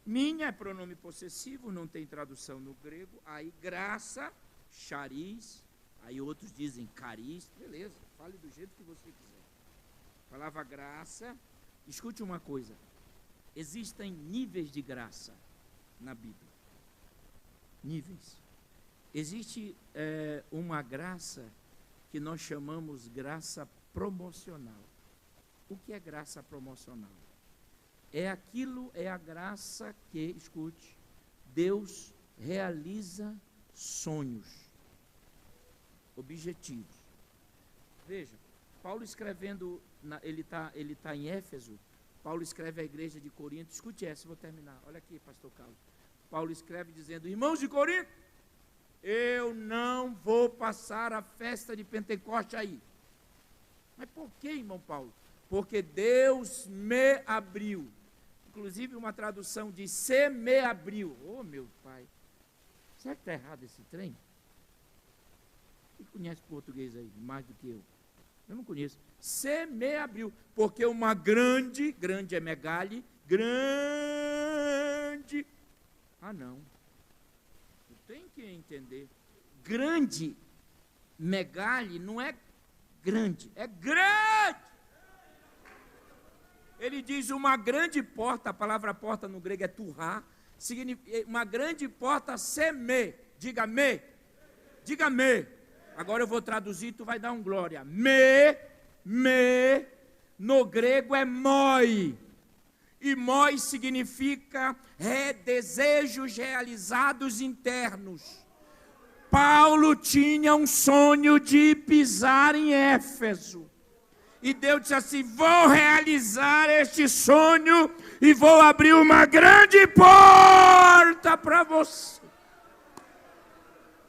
Minha é pronome possessivo, não tem tradução no grego. Aí graça, charis, aí outros dizem caris, beleza, fale do jeito que você quiser. A palavra graça, escute uma coisa, existem níveis de graça na Bíblia. Níveis. Existe uma graça que nós chamamos graça promocional. O que é graça promocional? É a graça que, escute, Deus realiza sonhos, objetivos. Veja, Paulo escrevendo, ele tá em Éfeso, Paulo escreve à igreja de Corinto, escute essa, vou terminar, olha aqui, pastor Carlos. Paulo escreve dizendo: irmãos de Corinto, eu não vou passar a festa de Pentecoste aí. Mas por que, irmão Paulo? Porque Deus me abriu. Inclusive uma tradução diz: se me abriu. Oh, meu pai, será que está errado esse trem? Quem conhece português aí, mais do que eu? Eu não conheço. Se me abriu, porque uma grande é megale, grande. Ah, não. Tu tem que entender. Grande, megale, não é grande, é grande. Ele diz uma grande porta, a palavra porta no grego é turrá, significa uma grande porta, seme, diga me, diga me. Agora eu vou traduzir, tu vai dar um glória. Me, no grego é moi, e moi significa desejos realizados internos. Paulo tinha um sonho de pisar em Éfeso. E Deus disse assim: vou realizar este sonho e vou abrir uma grande porta para você.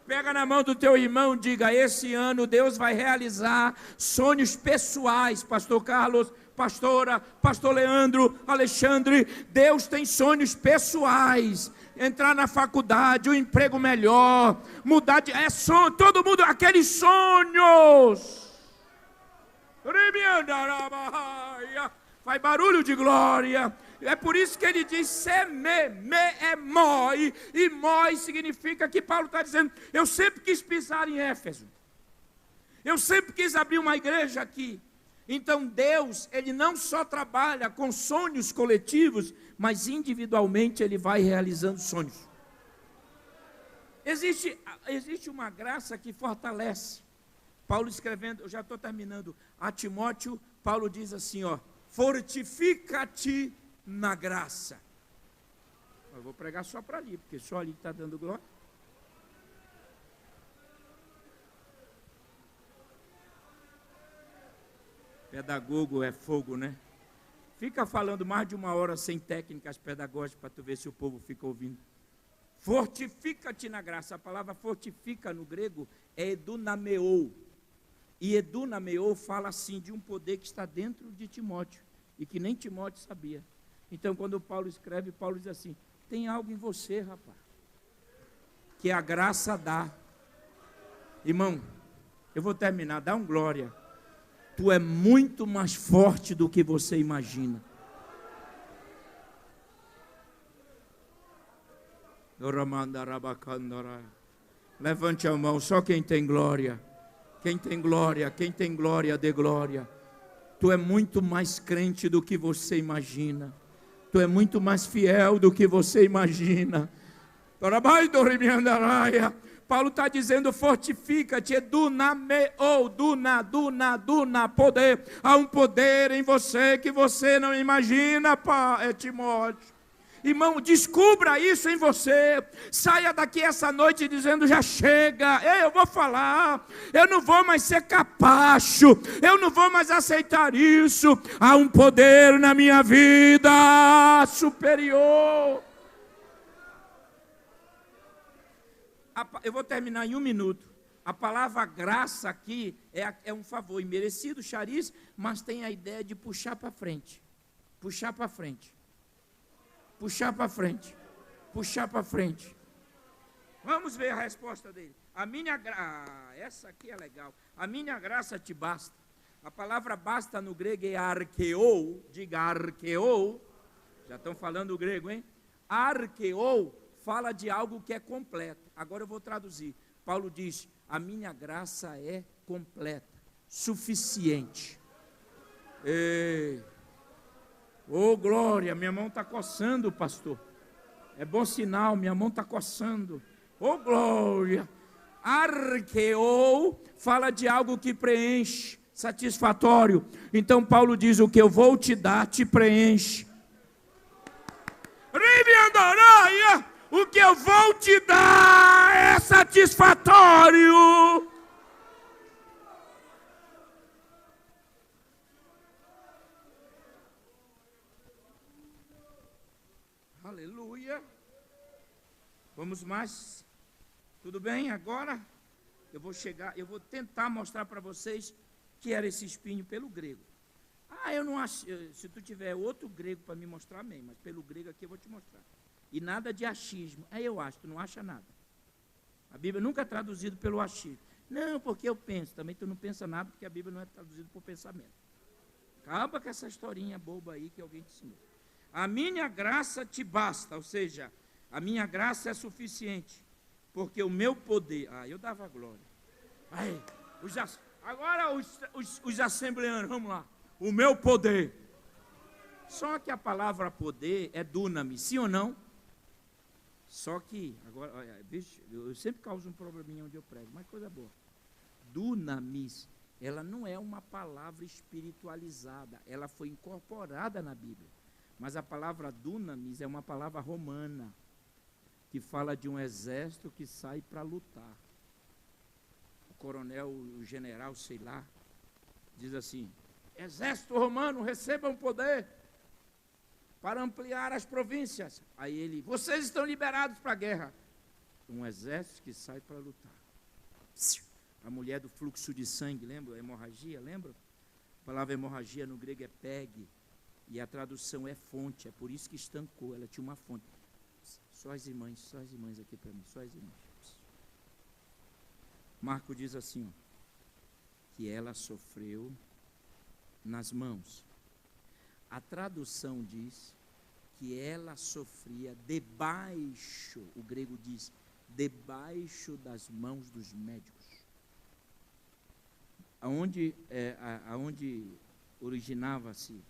Pega na mão do teu irmão e diga: esse ano Deus vai realizar sonhos pessoais, pastor Carlos, pastora, pastor Leandro, Alexandre. Deus tem sonhos pessoais. Entrar na faculdade, um emprego melhor, mudar de... sonho, todo mundo, aqueles sonhos. Faz barulho de glória. É por isso que ele diz: me é moi. E moi significa que Paulo está dizendo: eu sempre quis pisar em Éfeso, eu sempre quis abrir uma igreja aqui, Então Deus, Ele não só trabalha com sonhos coletivos, mas individualmente Ele vai realizando sonhos. Existe uma graça que fortalece. Paulo escrevendo, eu já estou terminando, a Timóteo, Paulo diz assim, ó, fortifica-te na graça. Eu vou pregar só para ali, porque só ali está dando glória. Pedagogo é fogo, né? Fica falando mais de 1 hora sem técnicas pedagógicas para tu ver se o povo fica ouvindo. Fortifica-te na graça. A palavra fortifica no grego é edunameou. E edunameou fala assim de um poder que está dentro de Timóteo e que nem Timóteo sabia. Então, quando Paulo escreve, Paulo diz assim: tem algo em você, rapaz, que a graça dá. Irmão, eu vou terminar, dá um glória. Tu é muito mais forte do que você imagina. Levante a mão, só quem tem glória. Quem tem glória, dê glória. Tu é muito mais crente do que você imagina. Tu é muito mais fiel do que você imagina. Paulo está dizendo, fortifica-te, dunameo, duna, poder. Há um poder em você que você não imagina, Timóteo. Irmão, descubra isso em você. Saia daqui essa noite dizendo, já chega. Eu vou falar. Eu não vou mais ser capacho. Eu não vou mais aceitar isso. Há um poder na minha vida superior. Eu vou terminar em 1 minuto. A palavra graça aqui é um favor imerecido, chariz, mas tem a ideia de puxar para frente. Puxar para frente. Puxar para frente. Puxar para frente. Vamos ver a resposta dele. Essa aqui é legal. A minha graça te basta. A palavra basta no grego é arqueou. Diga arqueou. Já estão falando o grego, hein? Arqueou fala de algo que é completo. Agora eu vou traduzir. Paulo diz, a minha graça é completa, suficiente. Ei. Oh, glória, minha mão está coçando, pastor. É bom sinal, minha mão está coçando. Oh, glória. Arqueou fala de algo que preenche, satisfatório. Então Paulo diz, o que eu vou te dar te preenche. O que eu vou te dar é satisfatório. Aleluia. Vamos mais? Tudo bem? Agora eu vou tentar mostrar para vocês que era esse espinho pelo grego. Eu não acho, se tu tiver outro grego para me mostrar, amém, mas pelo grego aqui eu vou te mostrar. E nada de achismo. Eu acho, tu não acha nada. A Bíblia nunca é traduzida pelo achismo. Não, porque eu penso. Também tu não pensa nada, porque a Bíblia não é traduzida por pensamento. Acaba com essa historinha boba aí que alguém te ensinou. A minha graça te basta, ou seja, a minha graça é suficiente, porque o meu poder... eu dava glória. Agora os assembleanos, vamos lá. O meu poder. Só que a palavra poder é dunamis, sim ou não? Só que, agora, bicho, eu sempre causo um probleminha onde eu prego, mas coisa boa. Dunamis, ela não é uma palavra espiritualizada, ela foi incorporada na Bíblia. Mas a palavra dunamis é uma palavra romana, que fala de um exército que sai para lutar. O coronel, o general, sei lá, diz assim, exército romano, recebam poder para ampliar as províncias. Aí vocês estão liberados para a guerra. Um exército que sai para lutar. A mulher do fluxo de sangue, lembra? Hemorragia, lembra? A palavra hemorragia no grego é peg, e a tradução é fonte, é por isso que estancou, ela tinha uma fonte. Só as irmãs aqui para mim, só as irmãs. Marco diz assim, que ela sofreu nas mãos. A tradução diz que ela sofria debaixo, o grego diz, debaixo das mãos dos médicos. Aonde originava-se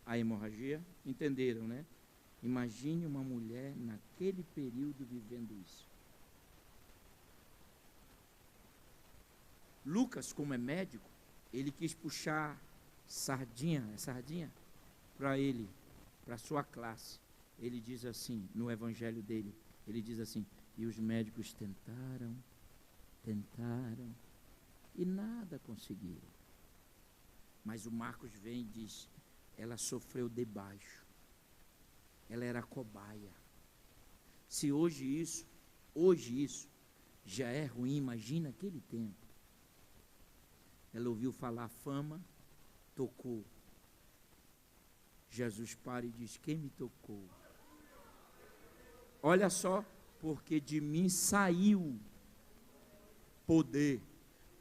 a hemorragia. Entenderam, né? Imagine uma mulher naquele período vivendo isso. Lucas, como é médico, ele quis puxar sardinha para ele, para a sua classe. Ele diz assim, no evangelho dele, ele diz assim: e os médicos tentaram, e nada conseguiram. Mas o Marcos vem e diz: ela sofreu debaixo, ela era cobaia. Se hoje isso já é ruim, imagina aquele tempo. Ela ouviu falar fama, tocou. Jesus para e diz: quem me tocou? Olha só, porque de mim saiu poder.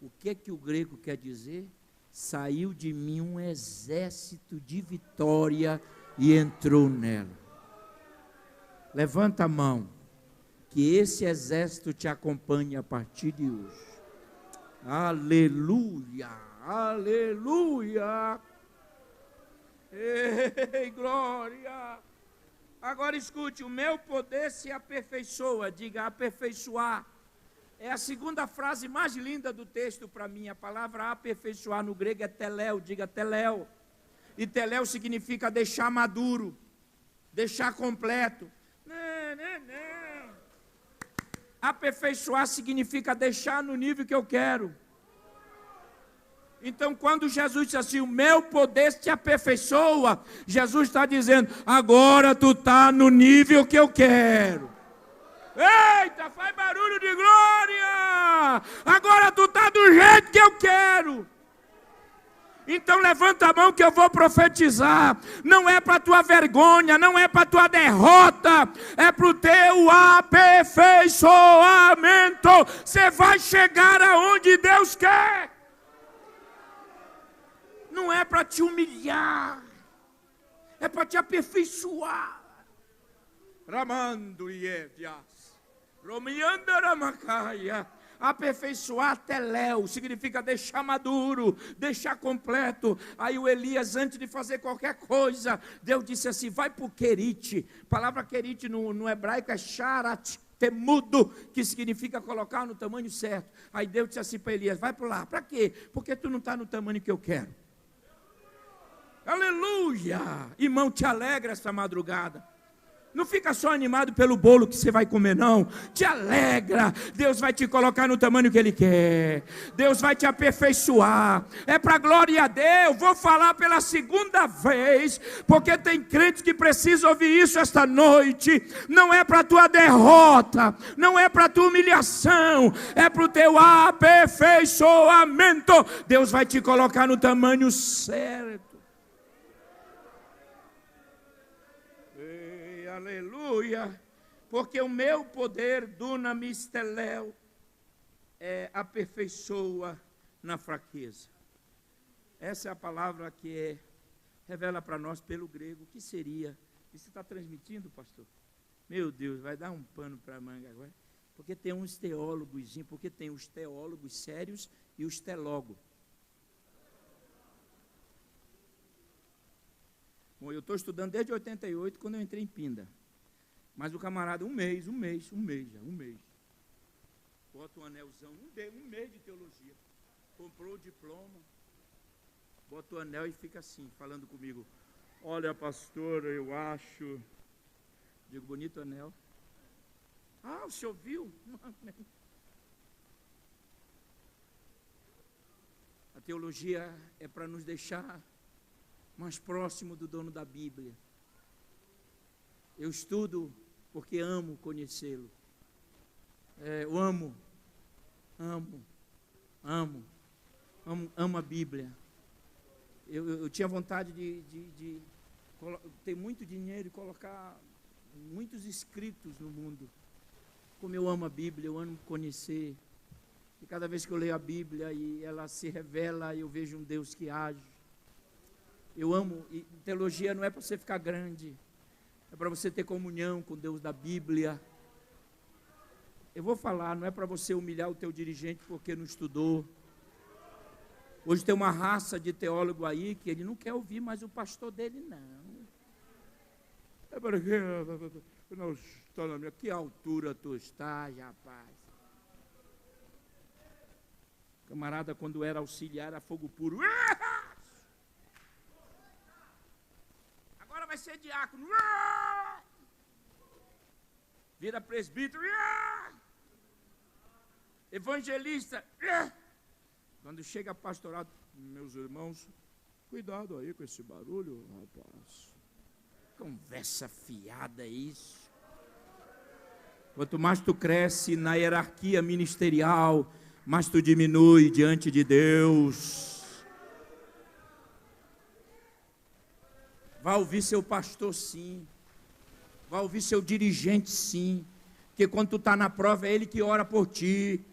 O que é que o grego quer dizer? Saiu de mim um exército de vitória e entrou nela. Levanta a mão, que esse exército te acompanhe a partir de hoje. Aleluia, aleluia. Ei, glória. Agora escute, o meu poder se aperfeiçoa. Diga, aperfeiçoar. É a segunda frase mais linda do texto para mim. A palavra aperfeiçoar no grego é teléu. Diga teléu. E teléu significa deixar maduro, deixar completo. Não. Aperfeiçoar significa deixar no nível que eu quero. Então, quando Jesus diz assim, o meu poder te aperfeiçoa, Jesus está dizendo, agora tu está no nível que eu quero. Eita, faz barulho de glória! Agora tu está do jeito que eu quero. Então levanta a mão que eu vou profetizar. Não é para tua vergonha, não é para tua derrota, é para o teu aperfeiçoamento. Você vai chegar aonde Deus quer. Não é para te humilhar, é para te aperfeiçoar. Ramando Ievias, Romianda Ramacaia. Aperfeiçoar teléu significa deixar maduro, deixar completo. Aí o Elias, antes de fazer qualquer coisa, Deus disse assim, vai para o querite. A palavra querite no hebraico é sharat temudo, que significa colocar no tamanho certo. Aí Deus disse assim para Elias, vai para lá. Para quê? Porque tu não está no tamanho que eu quero. Aleluia! Irmão, te alegra essa madrugada. Não fica só animado pelo bolo que você vai comer, não. Te alegra. Deus vai te colocar no tamanho que Ele quer. Deus vai te aperfeiçoar. É para a glória a Deus. Vou falar pela segunda vez, porque tem crentes que precisam ouvir isso esta noite. Não é para a tua derrota, não é para a tua humilhação, é para o teu aperfeiçoamento. Deus vai te colocar no tamanho certo. Aleluia, porque o meu poder, dunamis teléu, aperfeiçoa na fraqueza. Essa é a palavra que revela para nós pelo grego, o que seria. E você está transmitindo, pastor? Meu Deus, vai dar um pano para a manga agora. Porque tem uns teólogos, porque tem os teólogos sérios e os telólogos. Bom, eu estou estudando desde 88, quando eu entrei em Pinda. Mas o camarada, um mês. Bota um anelzão, um mês de teologia. Comprou o diploma, bota o anel e fica assim, falando comigo. Olha, pastor, eu acho... Digo, bonito anel. Ah, o senhor viu? A teologia é para nos deixar mais próximo do dono da Bíblia. Eu estudo porque amo conhecê-lo. Eu amo a Bíblia. Eu tinha vontade de ter muito dinheiro e colocar muitos escritos no mundo. Como eu amo a Bíblia, eu amo conhecer. E cada vez que eu leio a Bíblia e ela se revela, eu vejo um Deus que age. Eu amo, e teologia não é para você ficar grande, é para você ter comunhão com Deus da Bíblia. Eu vou falar, não é para você humilhar o teu dirigente porque não estudou. Hoje tem uma raça de teólogo aí que ele não quer ouvir mais o pastor dele, não. É porque não estou na minha... Que altura tu estás, rapaz? Camarada, quando era auxiliar, era fogo puro. Agora vai ser diácono. Vira presbítero. Evangelista. Quando chega pastorado, meus irmãos, cuidado aí com esse barulho, rapaz. Conversa fiada isso. Quanto mais tu cresce na hierarquia ministerial, mais tu diminui diante de Deus. Vai ouvir seu pastor, sim. Vai ouvir seu dirigente, sim. Porque quando tu está na prova, é ele que ora por ti.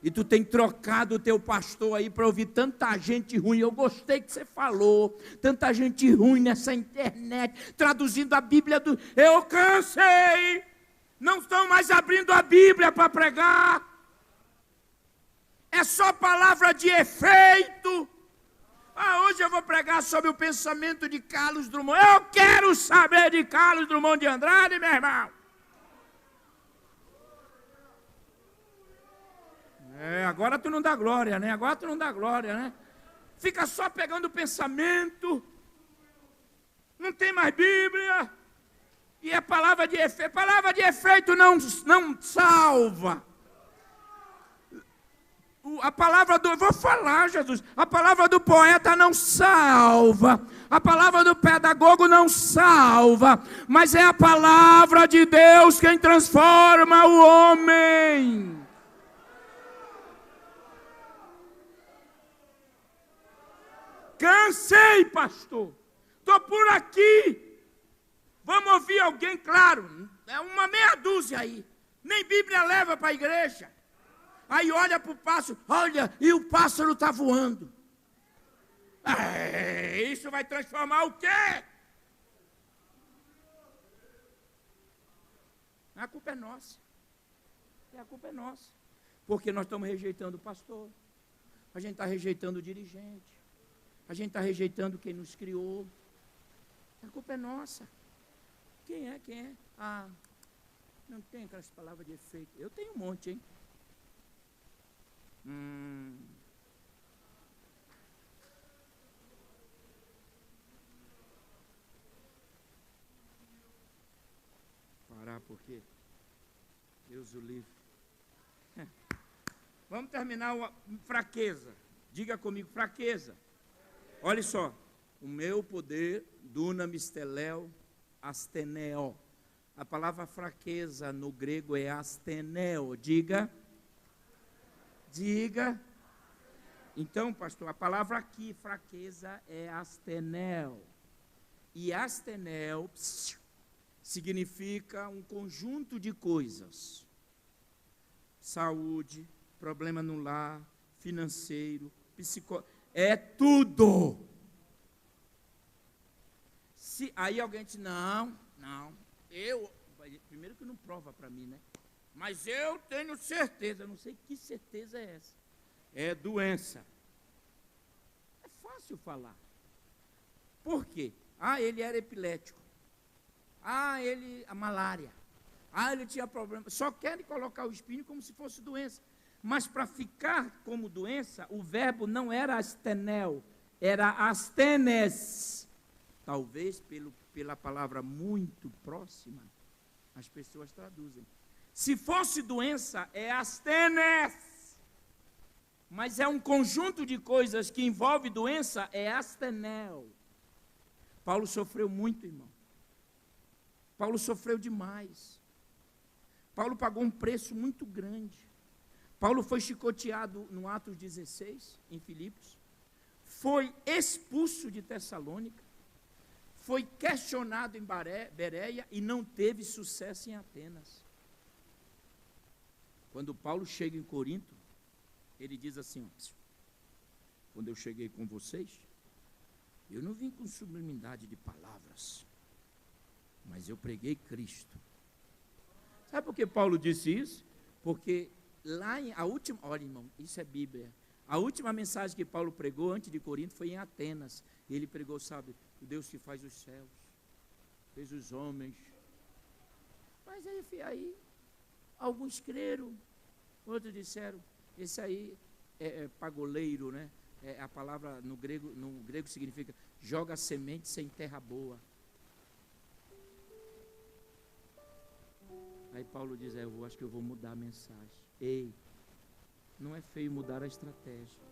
E tu tem trocado o teu pastor aí para ouvir tanta gente ruim. Eu gostei que você falou. Tanta gente ruim nessa internet, traduzindo a Bíblia do... Eu cansei. Não estão mais abrindo a Bíblia para pregar. É só palavra de efeito. Hoje eu vou pregar sobre o pensamento de Carlos Drummond. Eu quero saber de Carlos Drummond de Andrade, meu irmão. Agora tu não dá glória, né? Agora tu não dá glória, né? Fica só pegando o pensamento. Não tem mais Bíblia. E é palavra de efeito. Palavra de efeito não salva. A palavra do... Vou falar, Jesus. A palavra do poeta não salva. A palavra do pedagogo não salva. Mas é a palavra de Deus quem transforma o homem. Cansei, pastor. Estou por aqui. Vamos ouvir alguém, claro. É uma meia dúzia aí. Nem Bíblia leva para a igreja. Aí olha para o pássaro. Olha, e o pássaro está voando. Isso vai transformar o quê? A culpa é nossa. A culpa é nossa. Porque nós estamos rejeitando o pastor. A gente está rejeitando o dirigente. A gente está rejeitando quem nos criou. A culpa é nossa. Quem é? Não tem aquelas palavras de efeito. Eu tenho um monte, hein? Parar por quê? Deus o livre. Vamos terminar fraqueza. Diga comigo, fraqueza. Olha só, o meu poder, dunamis teleo, asteneo. A palavra fraqueza no grego é asteneo. Diga. Então, pastor, a palavra aqui, fraqueza, é asteneo. E asteneo significa um conjunto de coisas. Saúde, problema no lar, financeiro, psicológico. É tudo. Aí alguém diz, não, primeiro que não prova para mim, né? Mas eu tenho certeza, não sei que certeza é essa. É doença. É fácil falar. Por quê? Ele era epilético. A malária. Ele tinha problema. Só querem colocar o espinho como se fosse doença. Mas para ficar como doença, o verbo não era astenel, era astenes. Talvez pela palavra muito próxima, as pessoas traduzem. Se fosse doença, é astenes. Mas é um conjunto de coisas que envolve doença, é astenel. Paulo sofreu muito, irmão. Paulo sofreu demais. Paulo pagou um preço muito grande. Paulo foi chicoteado no Atos 16, em Filipos. Foi expulso de Tessalônica. Foi questionado em Bereia e não teve sucesso em Atenas. Quando Paulo chega em Corinto, ele diz assim, quando eu cheguei com vocês, eu não vim com sublimidade de palavras, mas eu preguei Cristo. Sabe por que Paulo disse isso? Porque lá a última, olha irmão, isso é Bíblia, A última mensagem que Paulo pregou antes de Corinto foi em Atenas. E ele pregou, sabe, o Deus que faz os céus, fez os homens. Mas aí alguns creram, outros disseram, esse aí é pagoleiro, né? A palavra no grego significa joga semente sem terra boa. Aí Paulo diz, eu acho que eu vou mudar a mensagem. Ei, não é feio mudar a estratégia.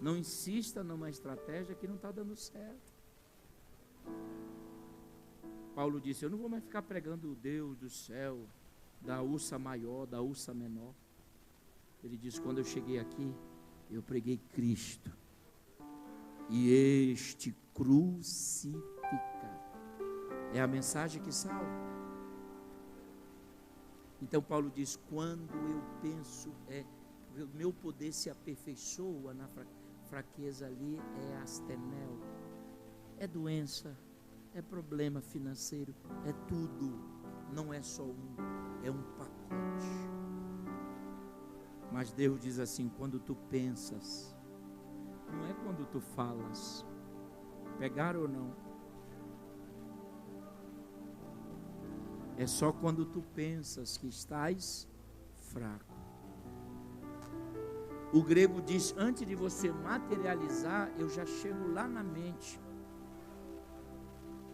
Não insista numa estratégia que não está dando certo. Paulo disse, eu não vou mais ficar pregando o Deus do céu, da ursa maior, da ursa menor. Ele disse, quando eu cheguei aqui, eu preguei Cristo. E este crucificado. É a mensagem que salva. Então Paulo diz, quando eu penso, o meu poder se aperfeiçoa na fraqueza ali, é astenel, é doença, é problema financeiro, é tudo, não é só é um pacote. Mas Deus diz assim, quando tu pensas, não é quando tu falas. Pegaram ou não? É só quando tu pensas que estás fraco. O grego diz, antes de você materializar, eu já chego lá na mente.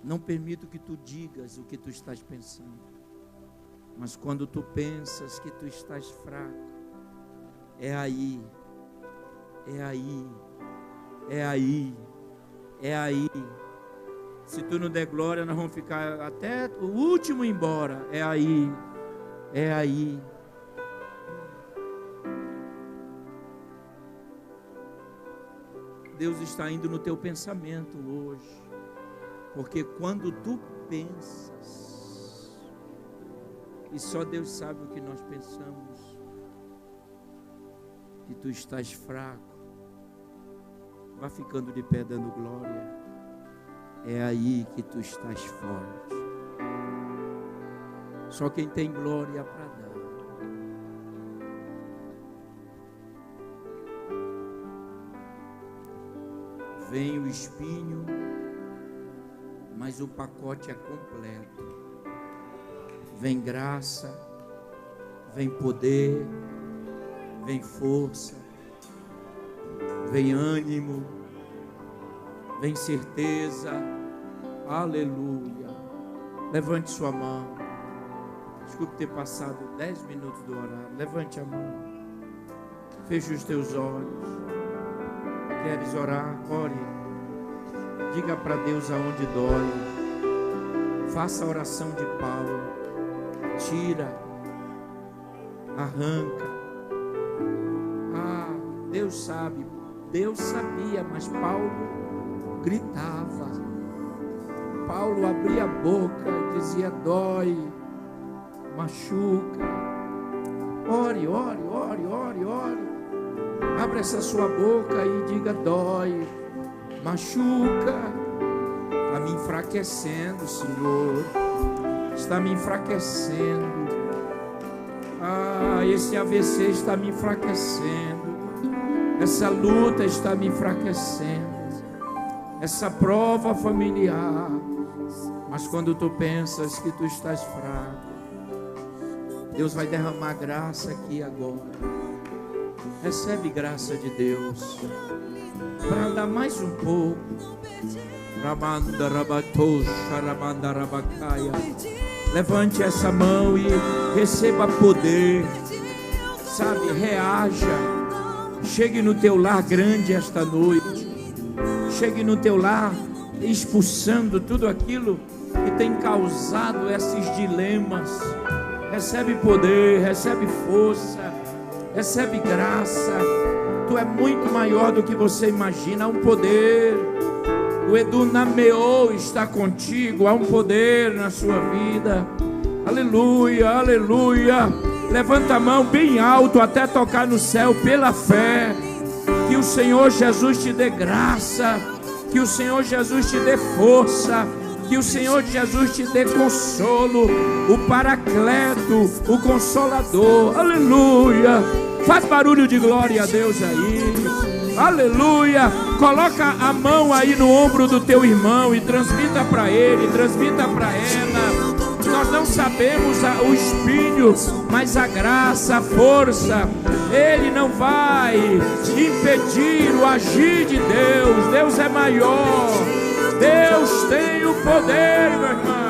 Não permito que tu digas o que tu estás pensando. Mas quando tu pensas que tu estás fraco, é aí. Se tu não der glória, nós vamos ficar até o último embora. É aí. Deus está indo no teu pensamento hoje. Porque quando tu pensas, e só Deus sabe o que nós pensamos, que tu estás fraco, vá ficando de pé dando glória. É aí que tu estás forte. Só quem tem glória para dar. Vem o espinho, mas o pacote é completo. Vem graça, vem poder, vem força, vem ânimo, vem certeza. Aleluia. Levante sua mão. Desculpe ter passado 10 minutos do horário. Levante a mão. Feche os teus olhos. Queres orar? Ore. Diga para Deus aonde dói. Faça a oração de Paulo. Tira. Arranca. Deus sabe. Deus sabia, mas Paulo gritava. Paulo abria a boca e dizia, dói, machuca. Ore. Abra essa sua boca e diga, dói, machuca. Está me enfraquecendo, Senhor. Está me enfraquecendo. Esse AVC está me enfraquecendo. Essa luta está me enfraquecendo. Essa prova familiar. Mas quando tu pensas que tu estás fraco, Deus vai derramar graça aqui agora. Recebe graça de Deus para andar mais um pouco. Levante essa mão e receba poder. Sabe, reaja. Chegue no teu lar grande esta noite. Chegue no teu lar expulsando tudo aquilo que tem causado esses dilemas. Recebe poder, recebe força, recebe graça. Tu é muito maior do que você imagina. Há um poder. O Edunameô está contigo. Há um poder na sua vida. Aleluia, aleluia. Levanta a mão bem alto até tocar no céu pela fé. Que o Senhor Jesus te dê graça. Que o Senhor Jesus te dê força. Que o Senhor Jesus te dê consolo, o Paracleto, o Consolador. Aleluia. Faz barulho de glória a Deus aí. Aleluia. Coloca a mão aí no ombro do teu irmão e transmita para ele, transmita para ela. Nós não sabemos o espinho, mas a graça, a força, ele não vai impedir o agir de Deus. Deus é maior. Deus tem o poder, meu irmão.